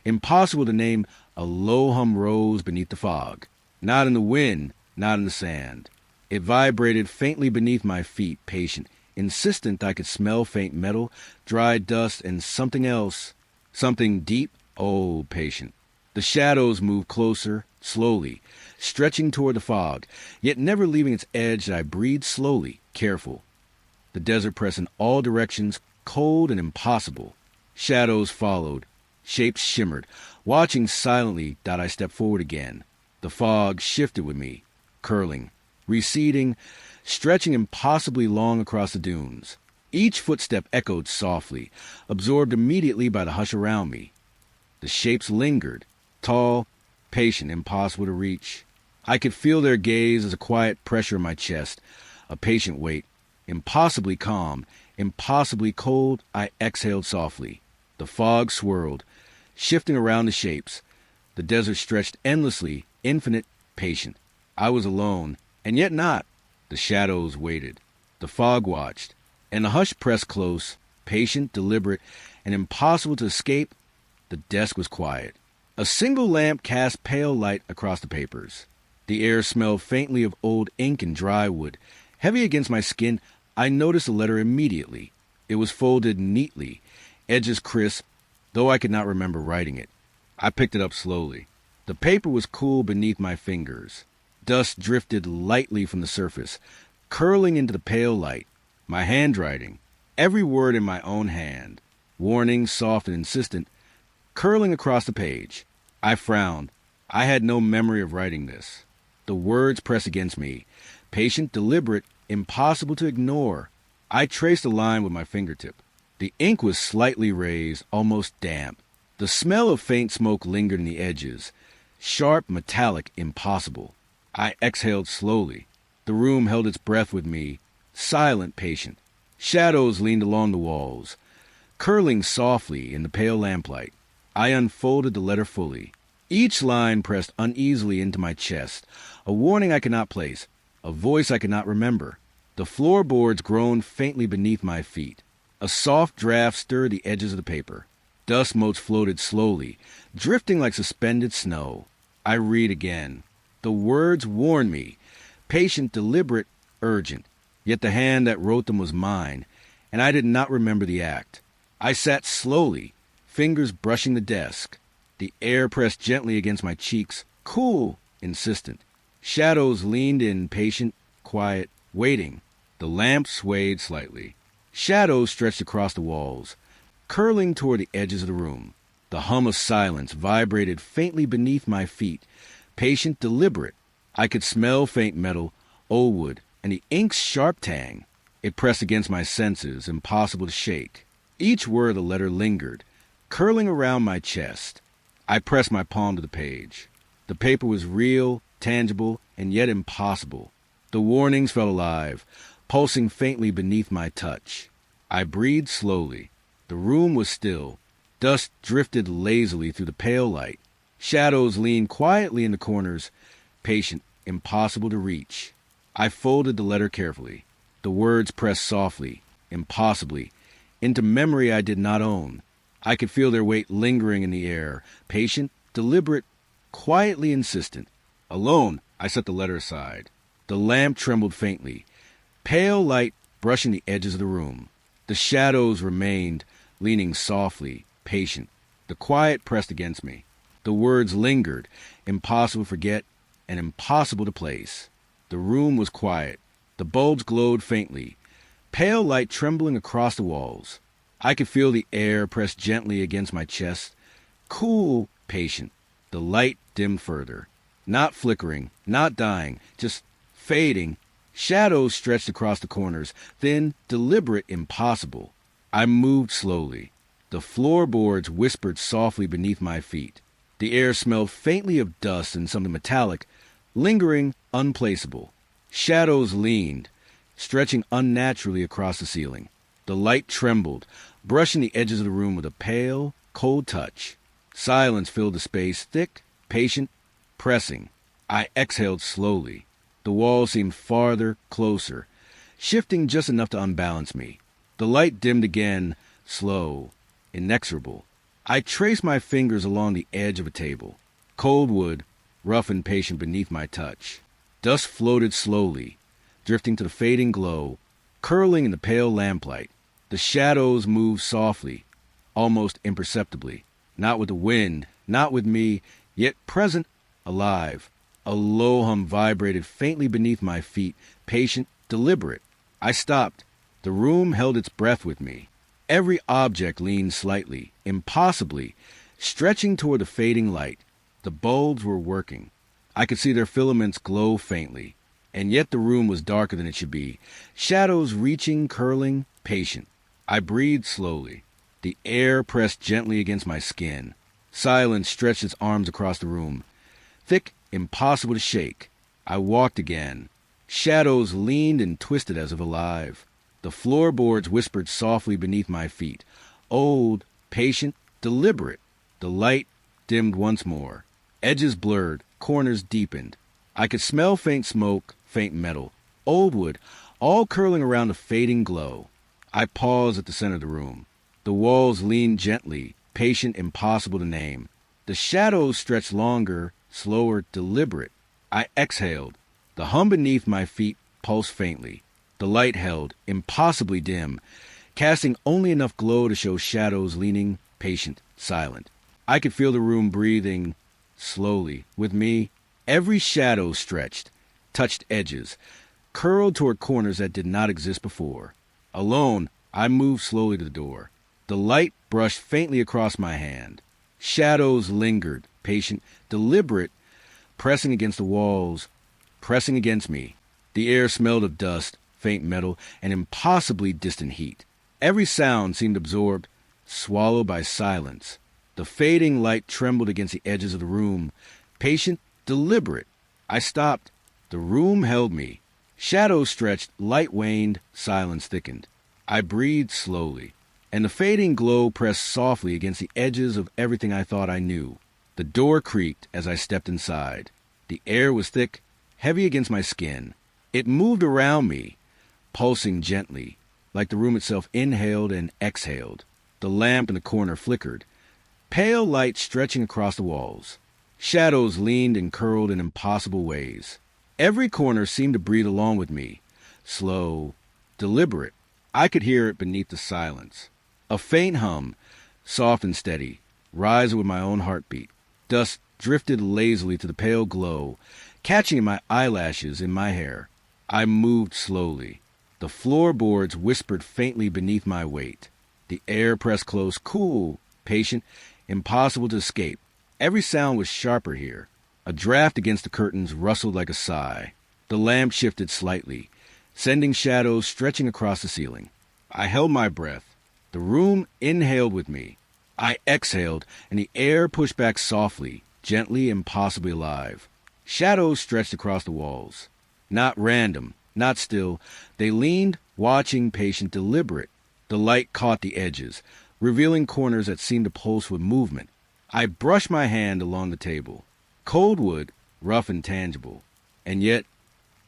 Impossible to name. A low hum rose beneath the fog. Not in the wind, not in the sand. It vibrated faintly beneath my feet, patient, insistent I could smell faint metal, dry dust, and something else. Something deep, old, patient. The shadows moved closer, slowly, stretching toward the fog, yet never leaving its edge. I breathed slowly, careful. The desert pressed in all directions, cold and impossible. Shadows followed. Shapes shimmered. Watching silently, I stepped forward again. The fog shifted with me, curling, receding, stretching impossibly long across the dunes. Each footstep echoed softly, absorbed immediately by the hush around me. The shapes lingered, tall, patient, impossible to reach. I could feel their gaze as a quiet pressure in my chest, a patient weight, impossibly calm, impossibly cold. I exhaled softly. The fog swirled, shifting around the shapes. The desert stretched endlessly, infinite, patient. I was alone, and yet not. The shadows waited. The fog watched, and the hush pressed close, patient, deliberate, and impossible to escape. The desk was quiet. A single lamp cast pale light across the papers. The air smelled faintly of old ink and dry wood. Heavy against my skin, I noticed the letter immediately. It was folded neatly, edges crisp, though I could not remember writing it. I picked it up slowly. The paper was cool beneath my fingers. Dust drifted lightly from the surface, curling into the pale light. My handwriting, every word in my own hand, warning, soft and insistent, curling across the page. I frowned. I had no memory of writing this. The words pressed against me, patient, deliberate, impossible to ignore. I traced a line with my fingertip. The ink was slightly raised, almost damp. The smell of faint smoke lingered in the edges. Sharp, metallic, impossible. I exhaled slowly. The room held its breath with me, silent, patient. Shadows leaned along the walls, curling softly in the pale lamplight. I unfolded the letter fully. Each line pressed uneasily into my chest, a warning I could not place, a voice I could not remember. The floorboards groaned faintly beneath my feet. A soft draft stirred the edges of the paper. Dust motes floated slowly, drifting like suspended snow. I read again. The words warned me, patient, deliberate, urgent. Yet the hand that wrote them was mine, and I did not remember the act. I sat slowly, fingers brushing the desk. The air pressed gently against my cheeks, cool, insistent. Shadows leaned in, patient, quiet, waiting. The lamp swayed slightly. Shadows stretched across the walls, curling toward the edges of the room. The hum of silence vibrated faintly beneath my feet, patient, deliberate. I could smell faint metal, old wood, and the ink's sharp tang. It pressed against my senses, impossible to shake. Each word of the letter lingered, curling around my chest. I pressed my palm to the page. The paper was real, tangible, and yet impossible. The warnings felt alive, pulsing faintly beneath my touch. I breathed slowly. The room was still. Dust drifted lazily through the pale light. Shadows leaned quietly in the corners, patient, impossible to reach. I folded the letter carefully. The words pressed softly, impossibly, into memory I did not own. I could feel their weight lingering in the air, patient, deliberate, quietly insistent. Alone, I set the letter aside. The lamp trembled faintly, pale light brushing the edges of the room. The shadows remained, leaning softly, patient. The quiet pressed against me. The words lingered, impossible to forget and impossible to place. The room was quiet. The bulbs glowed faintly, pale light trembling across the walls. I could feel the air press gently against my chest, cool, patient. The light dimmed further, not flickering, not dying, just fading. Shadows stretched across the corners, then deliberate, impossible. I moved slowly. The floorboards whispered softly beneath my feet. The air smelled faintly of dust and something metallic, lingering, unplaceable. Shadows leaned, stretching unnaturally across the ceiling. The light trembled, brushing the edges of the room with a pale, cold touch. Silence filled the space, thick, patient, pressing. I exhaled slowly. The walls seemed farther, closer, shifting just enough to unbalance me. The light dimmed again, slow, inexorable. I traced my fingers along the edge of a table. Cold wood, rough and patient beneath my touch. Dust floated slowly, drifting to the fading glow, curling in the pale lamplight. The shadows moved softly, almost imperceptibly. Not with the wind, not with me, yet present, alive. A low hum vibrated faintly beneath my feet, patient, deliberate. I stopped. The room held its breath with me. Every object leaned slightly, impossibly, stretching toward the fading light. The bulbs were working. I could see their filaments glow faintly, and yet the room was darker than it should be. Shadows reaching, curling, patient. I breathed slowly. The air pressed gently against my skin. Silence stretched its arms across the room, thick, impossible to shake. I walked again. Shadows leaned and twisted as if alive. The floorboards whispered softly beneath my feet. Old, patient, deliberate. The light dimmed once more. Edges blurred, corners deepened. I could smell faint smoke, faint metal, old wood, all curling around a fading glow. I paused at the center of the room. The walls leaned gently, patient, impossible to name. The shadows stretched longer, slower, deliberate. I exhaled. The hum beneath my feet pulsed faintly. The light held, impossibly dim, casting only enough glow to show shadows leaning, patient, silent. I could feel the room breathing slowly. With me, every shadow stretched, touched edges, curled toward corners that did not exist before. Alone, I moved slowly to the door. The light brushed faintly across my hand. Shadows lingered, patient, deliberate, pressing against the walls, pressing against me. The air smelled of dust, faint metal, and impossibly distant heat. Every sound seemed absorbed, swallowed by silence. The fading light trembled against the edges of the room, patient, deliberate. I stopped. The room held me. Shadows stretched, light waned, silence thickened. I breathed slowly, and the fading glow pressed softly against the edges of everything I thought I knew. The door creaked as I stepped inside. The air was thick, heavy against my skin. It moved around me, pulsing gently, like the room itself inhaled and exhaled. The lamp in the corner flickered, pale light stretching across the walls. Shadows leaned and curled in impossible ways. Every corner seemed to breathe along with me, slow, deliberate. I could hear it beneath the silence. A faint hum, soft and steady, rising with my own heartbeat. Dust drifted lazily to the pale glow, catching in my eyelashes, in my hair. I moved slowly. The floorboards whispered faintly beneath my weight. The air pressed close, cool, patient, impossible to escape. Every sound was sharper here. A draft against the curtains rustled like a sigh. The lamp shifted slightly, sending shadows stretching across the ceiling. I held my breath. The room inhaled with me. I exhaled, and the air pushed back softly, gently, impossibly alive. Shadows stretched across the walls. Not random, not still. They leaned, watching, patient, deliberate. The light caught the edges, revealing corners that seemed to pulse with movement. I brushed my hand along the table. Cold wood, rough and tangible. And yet,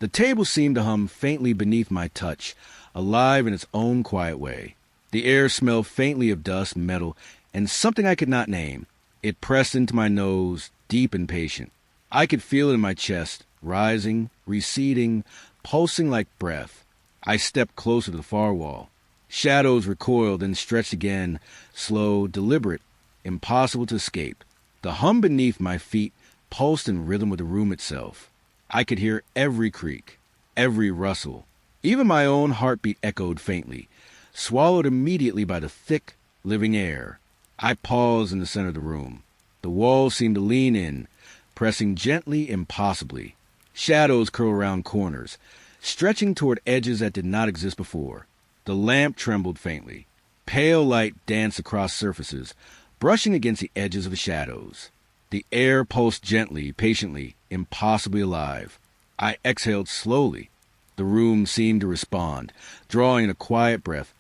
the table seemed to hum faintly beneath my touch, alive in its own quiet way. The air smelled faintly of dust, metal, and something I could not name. It pressed into my nose, deep and patient. I could feel it in my chest, rising, receding, pulsing like breath. I stepped closer to the far wall. Shadows recoiled and stretched again, slow, deliberate, impossible to escape. The hum beneath my feet pulsed in rhythm with the room itself. I could hear every creak, every rustle. Even my own heartbeat echoed faintly, swallowed immediately by the thick, living air. I paused in the center of the room. The walls seemed to lean in, pressing gently, impossibly. Shadows curled around corners, stretching toward edges that did not exist before. The lamp trembled faintly. Pale light danced across surfaces, brushing against the edges of the shadows. The air pulsed gently, patiently, impossibly alive. I exhaled slowly. The room seemed to respond, drawing a quiet breath,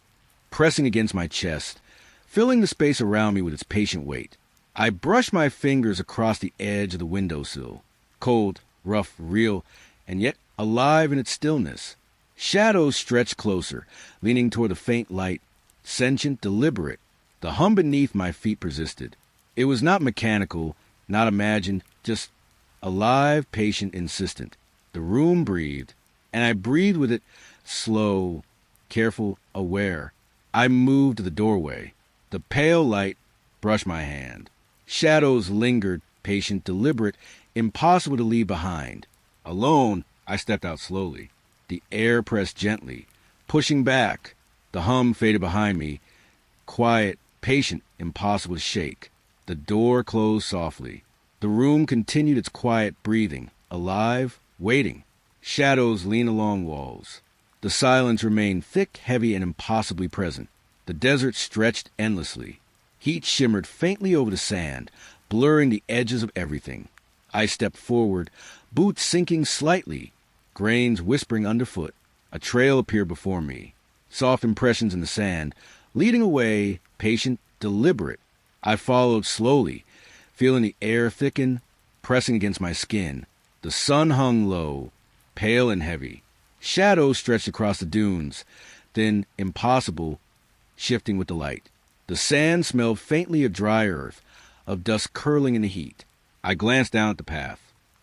pressing against my chest, filling the space around me with its patient weight. I brushed my fingers across the edge of the windowsill, cold, rough, real, and yet alive in its stillness. Shadows stretched closer, leaning toward the faint light, sentient, deliberate. The hum beneath my feet persisted. It was not mechanical, not imagined, just alive, patient, insistent. The room breathed, and I breathed with it, slow, careful, aware. I moved to the doorway. The pale light brushed my hand. Shadows lingered, patient, deliberate, impossible to leave behind. Alone, I stepped out slowly. The air pressed gently, pushing back. The hum faded behind me, quiet, patient, impossible to shake. The door closed softly. The room continued its quiet breathing, alive, waiting. Shadows leaned along walls. The silence remained thick, heavy, and impossibly present. The desert stretched endlessly. Heat shimmered faintly over the sand, blurring the edges of everything. I stepped forward, boots sinking slightly, grains whispering underfoot. A trail appeared before me, soft impressions in the sand, leading away, patient, deliberate. I followed slowly, feeling the air thicken, pressing against my skin. The sun hung low, pale and heavy. Shadows stretched across the dunes, then, impossible, shifting with the light. The sand smelled faintly of dry earth, of dust curling in the heat. I glanced down at the path.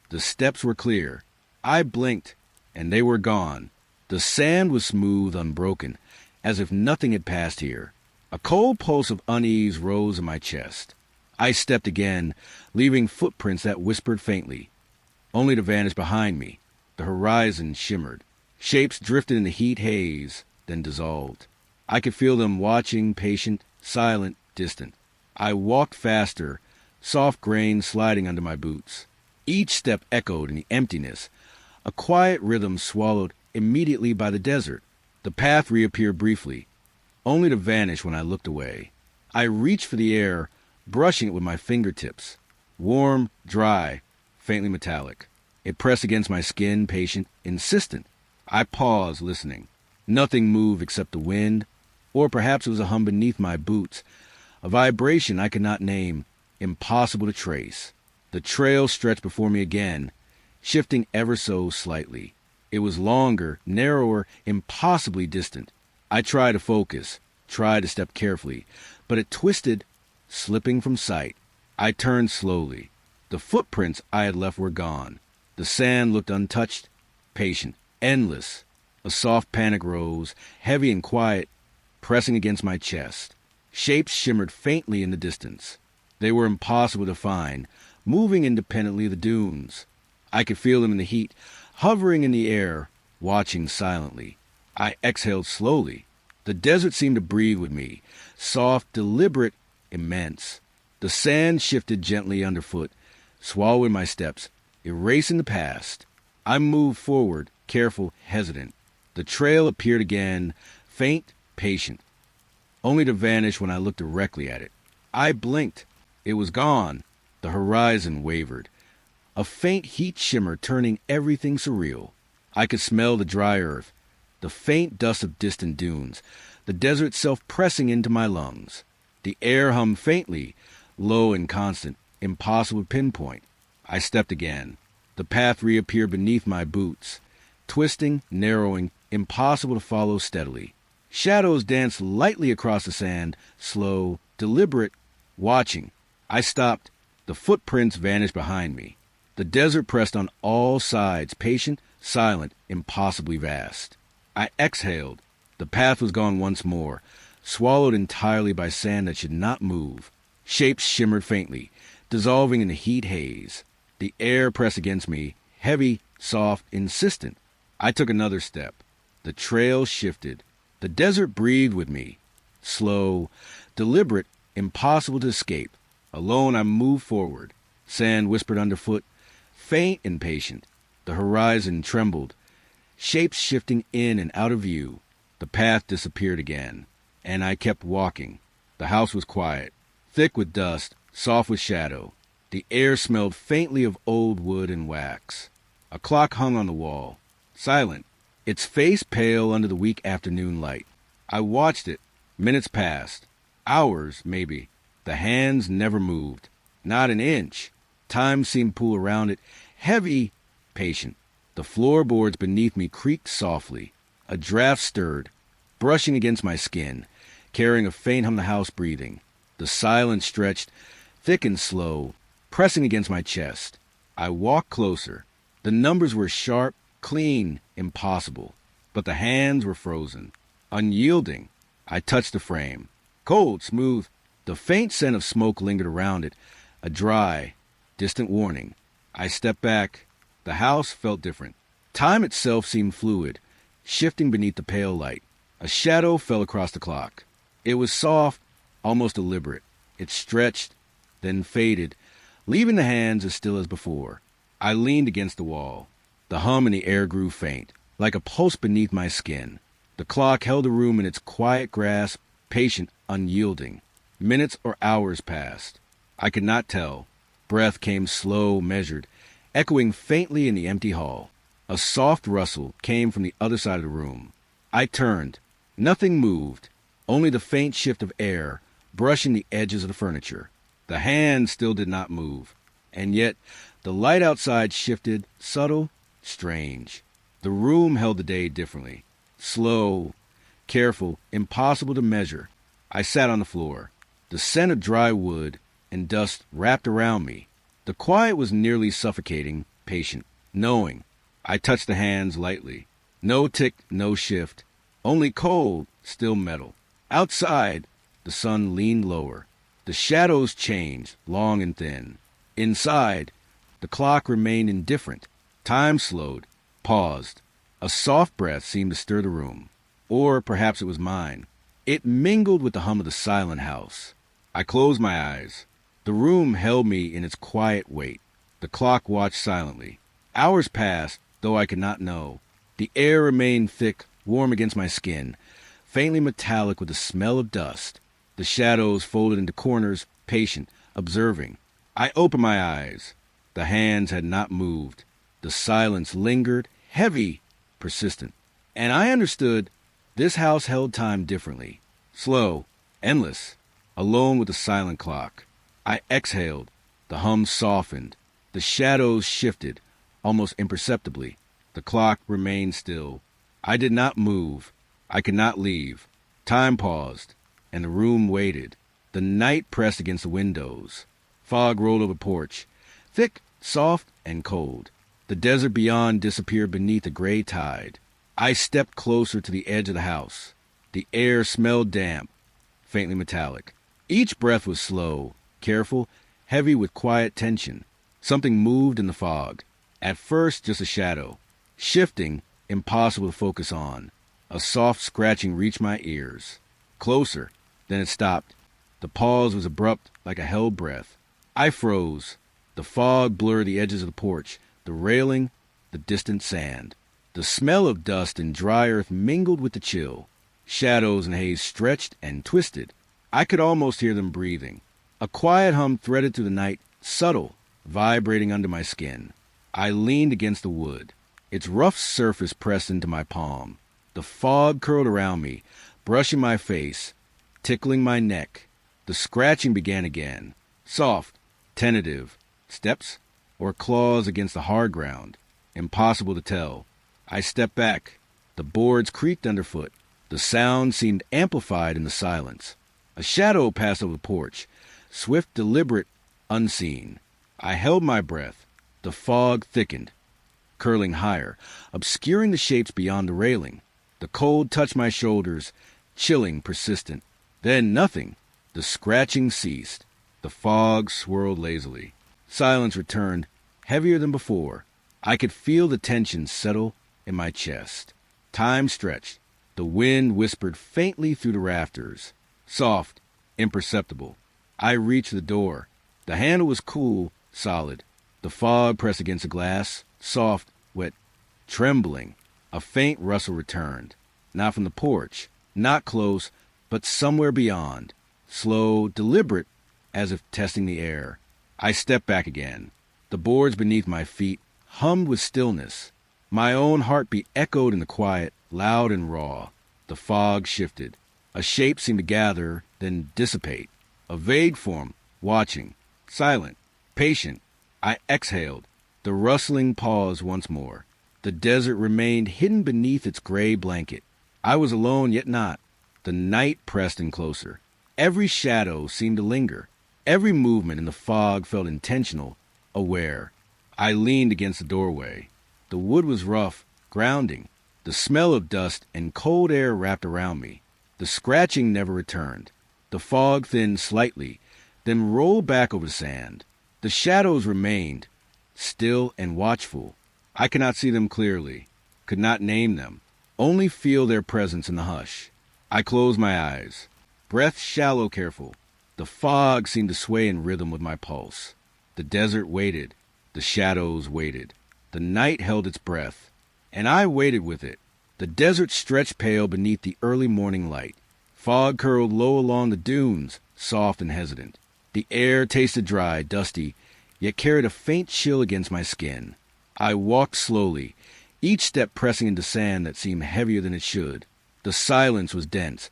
The steps were clear. I blinked, and they were gone. The sand was smooth, unbroken, as if nothing had passed here. A cold pulse of unease rose in my chest. I stepped again, leaving footprints that whispered faintly, only to vanish behind me. The horizon shimmered. Shapes drifted in the heat haze, then dissolved. I could feel them watching, patient, silent, distant. I walked faster, soft grain sliding under my boots. Each step echoed in the emptiness, a quiet rhythm swallowed immediately by the desert. The path reappeared briefly, only to vanish when I looked away. I reached for the air, brushing it with my fingertips. Warm, dry, faintly metallic. It pressed against my skin, patient, insistent. I paused, listening. Nothing moved except the wind, or perhaps it was a hum beneath my boots, a vibration I could not name, impossible to trace. The trail stretched before me again, shifting ever so slightly. It was longer, narrower, impossibly distant. I tried to focus, tried to step carefully, but it twisted, slipping from sight. I turned slowly. The footprints I had left were gone. The sand looked untouched, patient, endless. A soft panic rose, heavy and quiet, pressing against my chest. Shapes shimmered faintly in the distance. They were impossible to find, moving independently of the dunes. I could feel them in the heat, hovering in the air, watching silently. I exhaled slowly. The desert seemed to breathe with me, soft, deliberate, immense. The sand shifted gently underfoot, swallowing my steps, erasing the past. I moved forward, careful, hesitant. The trail appeared again, faint, patient, only to vanish when I looked directly at it. I blinked. It was gone. The horizon wavered, a faint heat shimmer turning everything surreal. I could smell the dry earth, the faint dust of distant dunes, the desert itself pressing into my lungs. The air hummed faintly, low and constant, impossible to pinpoint. I stepped again. The path reappeared beneath my boots, twisting, narrowing, impossible to follow steadily. Shadows danced lightly across the sand, slow, deliberate, watching. I stopped. The footprints vanished behind me. The desert pressed on all sides, patient, silent, impossibly vast. I exhaled. The path was gone once more, swallowed entirely by sand that should not move. Shapes shimmered faintly, dissolving in the heat haze. The air pressed against me, heavy, soft, insistent. I took another step. The trail shifted. The desert breathed with me. Slow, deliberate, impossible to escape. Alone I moved forward. Sand whispered underfoot, faint and patient. The horizon trembled, shapes shifting in and out of view. The path disappeared again, and I kept walking. The house was quiet, thick with dust, soft with shadow. The air smelled faintly of old wood and wax. A clock hung on the wall, silent, its face pale under the weak afternoon light. I watched it. Minutes passed. Hours, maybe. The hands never moved. Not an inch. Time seemed to pull around it, heavy, patient. The floorboards beneath me creaked softly. A draft stirred, brushing against my skin, carrying a faint hum of the house breathing. The silence stretched, thick and slow, pressing against my chest. I walked closer. The numbers were sharp, clean, impossible. But the hands were frozen, unyielding. I touched the frame. Cold, smooth. The faint scent of smoke lingered around it, a dry, distant warning. I stepped back. The house felt different. Time itself seemed fluid, shifting beneath the pale light. A shadow fell across the clock. It was soft, almost deliberate. It stretched, then faded, leaving the hands as still as before. I leaned against the wall. The hum in the air grew faint, like a pulse beneath my skin. The clock held the room in its quiet grasp, patient, unyielding. Minutes or hours passed. I could not tell. Breath came slow, measured, echoing faintly in the empty hall. A soft rustle came from the other side of the room. I turned. Nothing moved, only the faint shift of air brushing the edges of the furniture. The hand still did not move, and yet the light outside shifted, subtle, strange. The room held the day differently. Slow, careful, impossible to measure. I sat on the floor. The scent of dry wood and dust wrapped around me. The quiet was nearly suffocating, patient, knowing. I touched the hands lightly. No tick, no shift. Only cold, still metal. Outside, the sun leaned lower. The shadows changed, long and thin. Inside, the clock remained indifferent. Time slowed, paused. A soft breath seemed to stir the room. Or perhaps it was mine. It mingled with the hum of the silent house. I closed my eyes. The room held me in its quiet weight. The clock watched silently. Hours passed, though I could not know. The air remained thick, warm against my skin, faintly metallic with the smell of dust. The shadows folded into corners, patient, observing. I opened my eyes. The hands had not moved. The silence lingered, heavy, persistent. And I understood this house held time differently. Slow, endless, alone with the silent clock. I exhaled. The hum softened. The shadows shifted, almost imperceptibly. The clock remained still. I did not move. I could not leave. Time paused, and the room waited. The night pressed against the windows. Fog rolled over the porch, thick, soft, and cold. The desert beyond disappeared beneath a gray tide. I stepped closer to the edge of the house. The air smelled damp, faintly metallic. Each breath was slow, careful, heavy with quiet tension. Something moved in the fog. At first, just a shadow. Shifting, impossible to focus on. A soft scratching reached my ears. Closer. Then it stopped. The pause was abrupt, like a held breath. I froze. The fog blurred the edges of the porch, the railing, the distant sand. The smell of dust and dry earth mingled with the chill. Shadows and haze stretched and twisted. I could almost hear them breathing. A quiet hum threaded through the night, subtle, vibrating under my skin. I leaned against the wood. Its rough surface pressed into my palm. The fog curled around me, brushing my face, tickling my neck. The scratching began again. Soft, tentative. Steps or claws against the hard ground. Impossible to tell. I stepped back. The boards creaked underfoot. The sound seemed amplified in the silence. A shadow passed over the porch. Swift, deliberate, unseen. I held my breath. The fog thickened, curling higher, obscuring the shapes beyond the railing. The cold touched my shoulders, chilling, persistent. Then nothing. The scratching ceased. The fog swirled lazily. Silence returned, heavier than before. I could feel the tension settle in my chest. Time stretched. The wind whispered faintly through the rafters. Soft, imperceptible. I reached the door. The handle was cool, solid. The fog pressed against the glass, soft, wet, trembling. A faint rustle returned. Not from the porch, not close, but somewhere beyond. Slow, deliberate, as if testing the air. I stepped back again. The boards beneath my feet hummed with stillness. My own heartbeat echoed in the quiet, loud and raw. The fog shifted. A shape seemed to gather, then dissipate. A vague form, watching, silent, patient. I exhaled. The rustling paused once more. The desert remained hidden beneath its gray blanket. I was alone, yet not. The night pressed in closer. Every shadow seemed to linger. Every movement in the fog felt intentional, aware. I leaned against the doorway. The wood was rough, grounding. The smell of dust and cold air wrapped around me. The scratching never returned. The fog thinned slightly, then rolled back over the sand. The shadows remained, still and watchful. I could not see them clearly, could not name them, only feel their presence in the hush. I closed my eyes, breath shallow, careful. The fog seemed to sway in rhythm with my pulse. The desert waited. The shadows waited. The night held its breath, and I waited with it. The desert stretched pale beneath the early morning light. Fog curled low along the dunes, soft and hesitant. The air tasted dry, dusty, yet carried a faint chill against my skin. I walked slowly, each step pressing into sand that seemed heavier than it should. The silence was dense,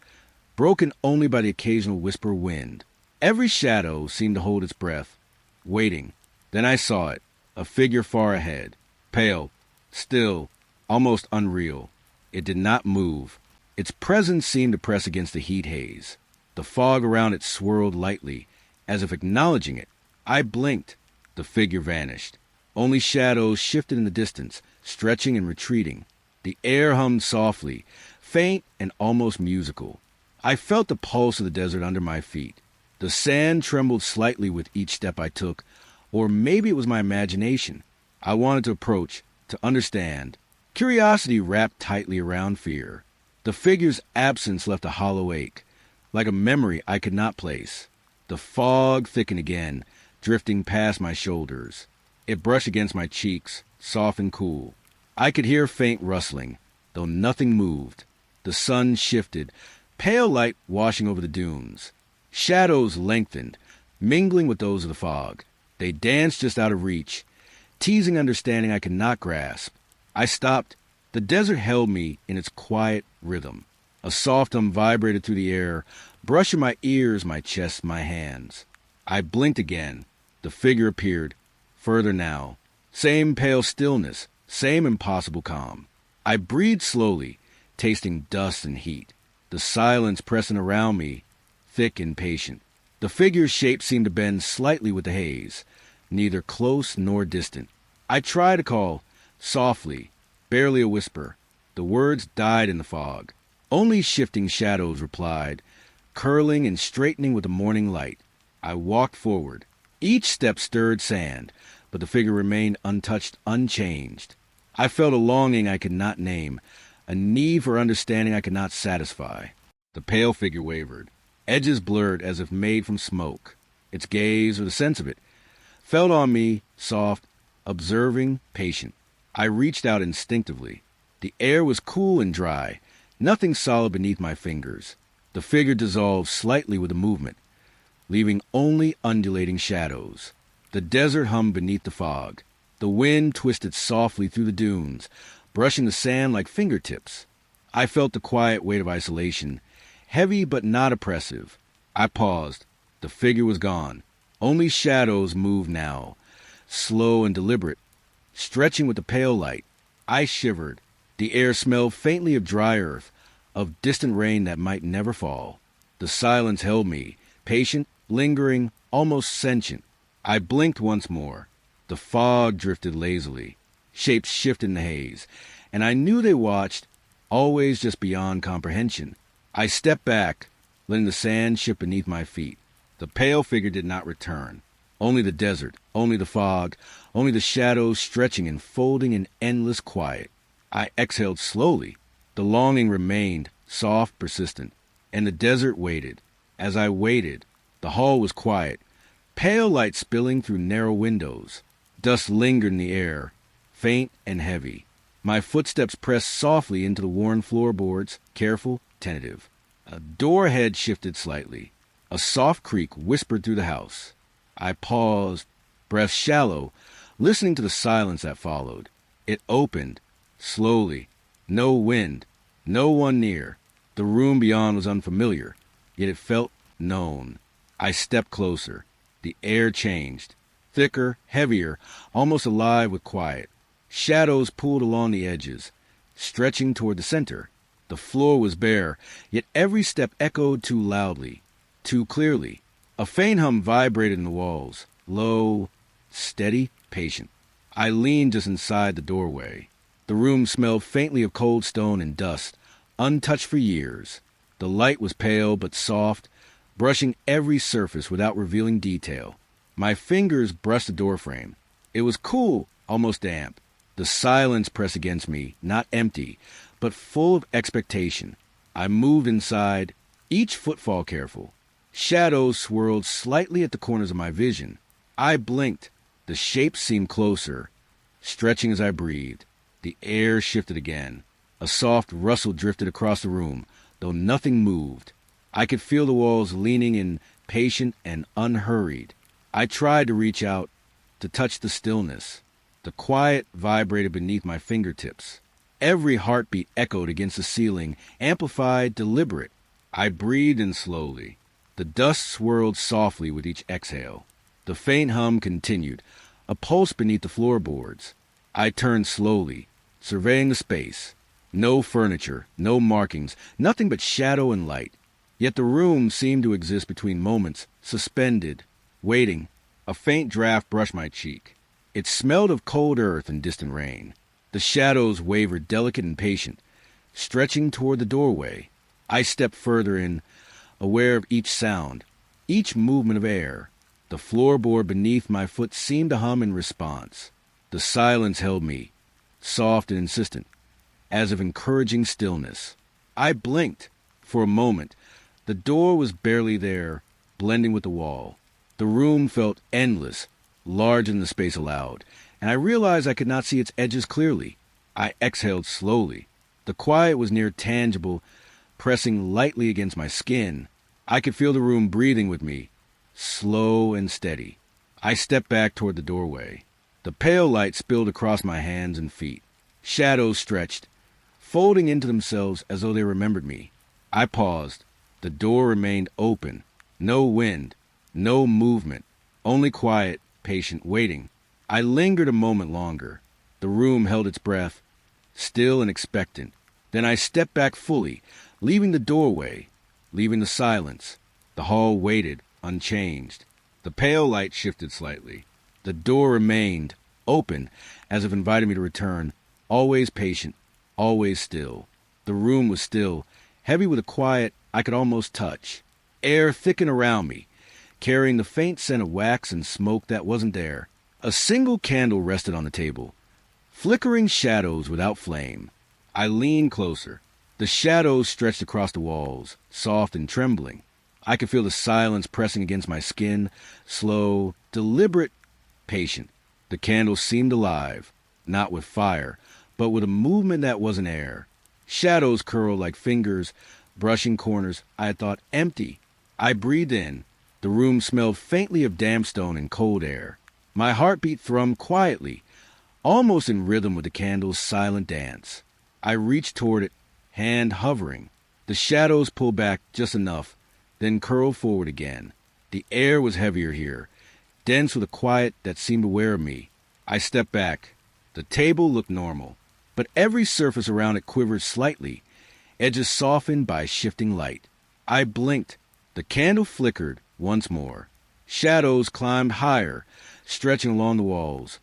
broken only by the occasional whisper of wind. Every shadow seemed to hold its breath, waiting. Then I saw it, a figure far ahead, pale, still, almost unreal. It did not move. Its presence seemed to press against the heat haze. The fog around it swirled lightly, as if acknowledging it. I blinked. The figure vanished. Only shadows shifted in the distance, stretching and retreating. The air hummed softly, faint and almost musical. I felt the pulse of the desert under my feet. The sand trembled slightly with each step I took, or maybe it was my imagination. I wanted to approach, to understand. Curiosity wrapped tightly around fear. The figure's absence left a hollow ache, like a memory I could not place. The fog thickened again, drifting past my shoulders. It brushed against my cheeks, soft and cool. I could hear faint rustling, though nothing moved. The sun shifted, pale light washing over the dunes. Shadows lengthened, mingling with those of the fog. They danced just out of reach, teasing understanding I could not grasp. I stopped. The desert held me in its quiet rhythm. A soft hum vibrated through the air, brushing my ears, my chest, my hands. I blinked again. The figure appeared, further now. Same pale stillness, same impossible calm. I breathed slowly, tasting dust and heat. The silence pressing around me, thick and patient. The figure's shape seemed to bend slightly with the haze, neither close nor distant. I tried to call, softly, barely a whisper. The words died in the fog. Only shifting shadows replied, curling and straightening with the morning light. I walked forward. Each step stirred sand, but the figure remained untouched, unchanged. I felt a longing I could not name, a need for understanding I could not satisfy. The pale figure wavered, edges blurred as if made from smoke. Its gaze, or the sense of it, fell on me, soft, observing, patient. I reached out instinctively. The air was cool and dry, nothing solid beneath my fingers. The figure dissolved slightly with the movement, leaving only undulating shadows. The desert hummed beneath the fog. The wind twisted softly through the dunes, brushing the sand like fingertips. I felt the quiet weight of isolation, heavy but not oppressive. I paused. The figure was gone. Only shadows moved now, slow and deliberate, stretching with the pale light. I shivered. The air smelled faintly of dry earth, of distant rain that might never fall. The silence held me, patient, lingering, almost sentient. I blinked once more. The fog drifted lazily. Shapes shifted in the haze, and I knew they watched, always just beyond comprehension. I stepped back, letting the sand shift beneath my feet. The pale figure did not return. Only the desert, only the fog, only the shadows stretching and folding in endless quiet. I exhaled slowly. The longing remained, soft, persistent, and the desert waited. As I waited, the hall was quiet, pale light spilling through narrow windows. Dust lingered in the air, faint and heavy. My footsteps pressed softly into the worn floorboards, careful, tentative. A door head shifted slightly. A soft creak whispered through the house. I paused, breath shallow, listening to the silence that followed. It opened, slowly. No wind, no one near. The room beyond was unfamiliar, yet it felt known. I stepped closer. The air changed. Thicker, heavier, almost alive with quiet. Shadows pulled along the edges, stretching toward the center. The floor was bare, yet every step echoed too loudly, too clearly. A faint hum vibrated in the walls, low, steady, patient. I leaned just inside the doorway. The room smelled faintly of cold stone and dust, untouched for years. The light was pale but soft, brushing every surface without revealing detail. My fingers brushed the doorframe. It was cool, almost damp. The silence pressed against me, not empty, but full of expectation. I moved inside, each footfall careful. Shadows swirled slightly at the corners of my vision. I blinked. The shapes seemed closer, stretching as I breathed. The air shifted again. A soft rustle drifted across the room, though nothing moved. I could feel the walls leaning in, patient and unhurried. I tried to reach out, to touch the stillness. The quiet vibrated beneath my fingertips. Every heartbeat echoed against the ceiling, amplified, deliberate. I breathed in slowly. The dust swirled softly with each exhale. The faint hum continued, a pulse beneath the floorboards. I turned slowly, surveying the space. No furniture, no markings, nothing but shadow and light. Yet the room seemed to exist between moments, suspended, waiting. A faint draft brushed my cheek. It smelled of cold earth and distant rain. The shadows wavered delicate and patient, stretching toward the doorway. I stepped further in, aware of each sound, each movement of air. The floorboard beneath my foot seemed to hum in response. The silence held me, soft and insistent, as if encouraging stillness. I blinked. For a moment, the door was barely there, blending with the wall. The room felt endless, larger than the space allowed, and I realized I could not see its edges clearly. I exhaled slowly. The quiet was near tangible, pressing lightly against my skin. I could feel the room breathing with me, slow and steady. I stepped back toward the doorway. The pale light spilled across my hands and feet. Shadows stretched, folding into themselves as though they remembered me. I paused. The door remained open. No wind, no movement, only quiet, patient waiting. I lingered a moment longer. The room held its breath, still and expectant. Then I stepped back fully, leaving the doorway, leaving the silence. The hall waited, unchanged. The pale light shifted slightly. The door remained open, as if inviting me to return, always patient, always still. The room was still, heavy with a quiet I could almost touch. Air thickened around me, carrying the faint scent of wax and smoke that wasn't there. A single candle rested on the table, Flickering shadows without flame. I leaned closer. The shadows stretched across the walls, soft and trembling. I could feel the silence pressing against my skin, slow, deliberate, patient. The candle seemed alive, not with fire, but with a movement that wasn't air. Shadows curled like fingers, brushing corners I had thought empty. I breathed in. The room smelled faintly of damp stone and cold air. My heartbeat thrummed quietly, almost in rhythm with the candle's silent dance. I reached toward it, hand hovering. The shadows pulled back just enough, then curled forward again. The air was heavier here, dense with a quiet that seemed aware of me. I stepped back. The table looked normal, but every surface around it quivered slightly, edges softened by shifting light. I blinked. The candle flickered once more. Shadows climbed higher, stretching along the walls,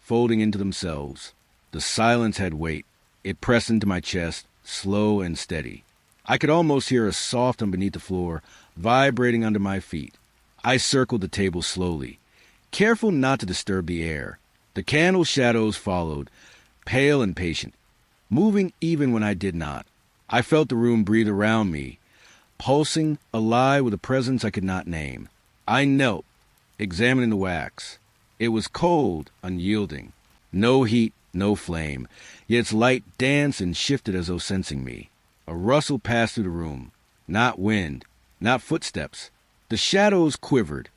folding into themselves. The silence had weight. It pressed into my chest, slow and steady. I could almost hear a soft hum beneath the floor, vibrating under my feet. I circled the table slowly, careful not to disturb the air. The candle shadows followed, pale and patient, moving even when I did not. I felt the room breathe around me, pulsing, alive with a presence I could not name. I knelt, examining the wax. It was cold, unyielding. No heat, no flame, yet its light danced and shifted as though sensing me. A rustle passed through the room. Not wind, not footsteps. The shadows quivered,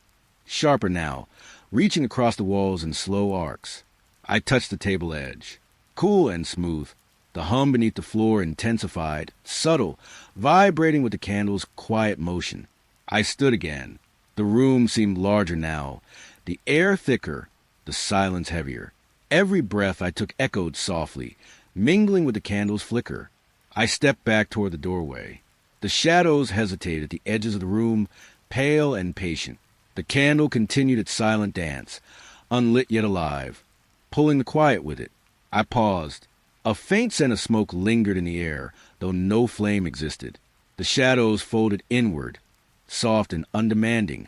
sharper now, reaching across the walls in slow arcs. I touched the table edge. Cool and smooth. The hum beneath the floor intensified, subtle, vibrating with the candle's quiet motion. I stood again. The room seemed larger now, the air thicker, the silence heavier. Every breath I took echoed softly, mingling with the candle's flicker. I stepped back toward the doorway. The shadows hesitated at the edges of the room, pale and patient. The candle continued its silent dance, unlit yet alive, pulling the quiet with it. I paused. A faint scent of smoke lingered in the air, though no flame existed. The shadows folded inward, soft and undemanding,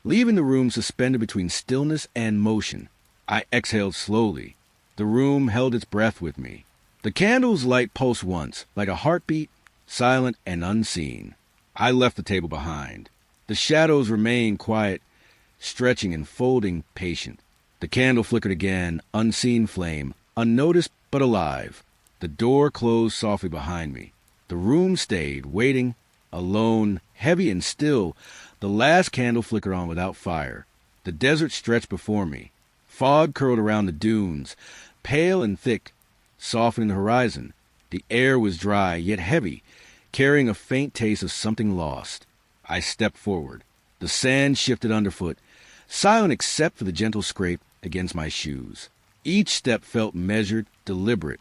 leaving the room suspended between stillness and motion. I exhaled slowly. The room held its breath with me. The candle's light pulsed once, like a heartbeat, silent and unseen. I left the table behind. The shadows remained quiet, stretching and folding, patient. The candle flickered again, unseen flame, unnoticed but alive. The door closed softly behind me. The room stayed, waiting, alone, heavy and still. The last candle flickered on without fire. The desert stretched before me. Fog curled around the dunes, pale and thick, softening the horizon. The air was dry, yet heavy, carrying a faint taste of something lost. I stepped forward. The sand shifted underfoot, silent except for the gentle scrape against my shoes. Each step felt measured, deliberate,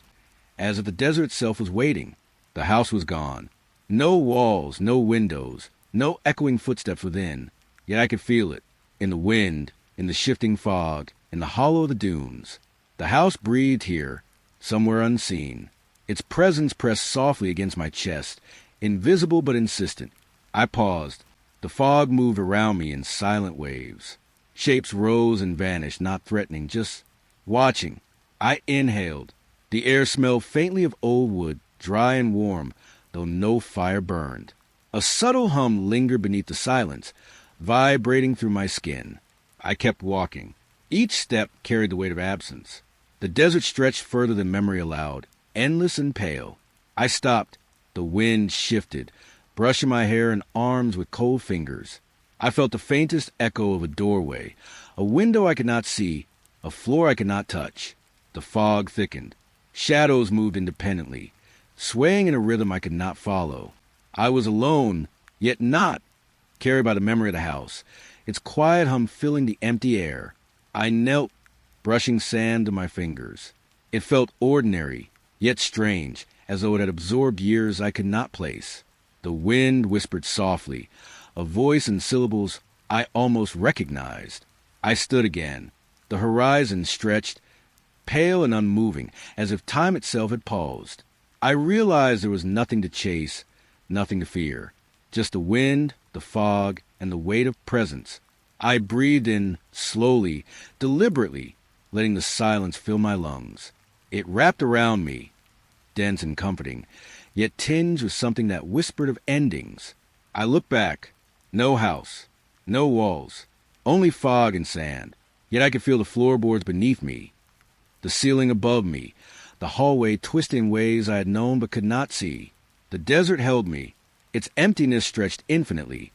as if the desert itself was waiting. The house was gone. No walls, no windows, no echoing footsteps within. Yet I could feel it, in the wind, in the shifting fog, in the hollow of the dunes. The house breathed here, somewhere unseen. Its presence pressed softly against my chest, invisible but insistent. I paused. The fog moved around me in silent waves. Shapes rose and vanished, not threatening, just watching. I inhaled. The air smelled faintly of old wood, dry and warm, though no fire burned. A subtle hum lingered beneath the silence, vibrating through my skin. I kept walking. Each step carried the weight of absence. The desert stretched further than memory allowed, endless and pale. I stopped. The wind shifted, brushing my hair and arms with cold fingers. I felt the faintest echo of a doorway, a window I could not see, a floor I could not touch. The fog thickened. Shadows moved independently, swaying in a rhythm I could not follow. I was alone, yet not, carried by the memory of the house, its quiet hum filling the empty air. I knelt, brushing sand to my fingers. It felt ordinary, yet strange, as though it had absorbed years I could not place. The wind whispered softly, a voice and syllables I almost recognized. I stood again. The horizon stretched, pale and unmoving, as if time itself had paused. I realized there was nothing to chase, nothing to fear, just the wind, the fog, and the weight of presence. I breathed in slowly, deliberately, letting the silence fill my lungs. It wrapped around me, dense and comforting, yet tinged with something that whispered of endings. I looked back. No house, no walls, only fog and sand, yet I could feel the floorboards beneath me, the ceiling above me, the hallway twisted in ways I had known but could not see. The desert held me. Its emptiness stretched infinitely,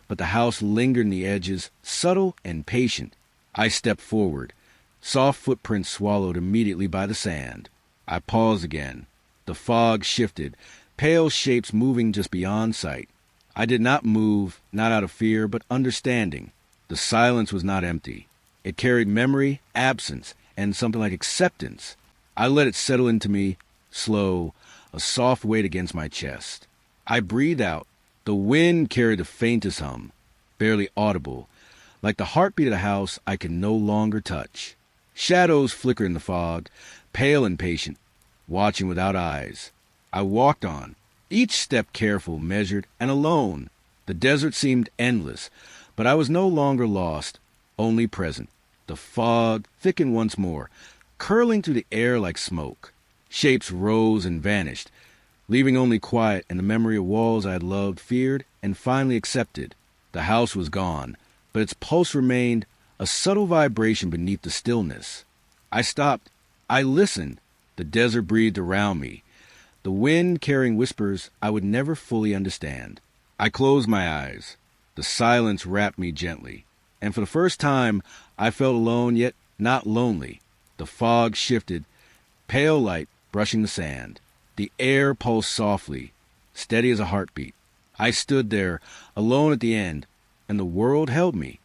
but the house lingered in the edges, subtle and patient. I stepped forward, soft footprints swallowed immediately by the sand. I paused again. The fog shifted, pale shapes moving just beyond sight. I did not move, not out of fear, but understanding. The silence was not empty. It carried memory, absence, and something like acceptance. I let it settle into me, slow, a soft weight against my chest. I breathed out. The wind carried the faintest hum, barely audible, like the heartbeat of the house I could no longer touch. Shadows flickered in the fog, pale and patient, watching without eyes. I walked on, each step careful, measured, and alone. The desert seemed endless, but I was no longer lost, only present. The fog thickened once more, curling through the air like smoke. Shapes rose and vanished, leaving only quiet and the memory of walls I had loved, feared, and finally accepted. The house was gone, but its pulse remained, a subtle vibration beneath the stillness. I stopped. I listened. The desert breathed around me, the wind carrying whispers I would never fully understand. I closed my eyes. The silence wrapped me gently, and for the first time I felt alone yet not lonely. The fog shifted, pale light brushing the sand. The air pulsed softly, steady as a heartbeat. I stood there, alone at the end, and the world held me.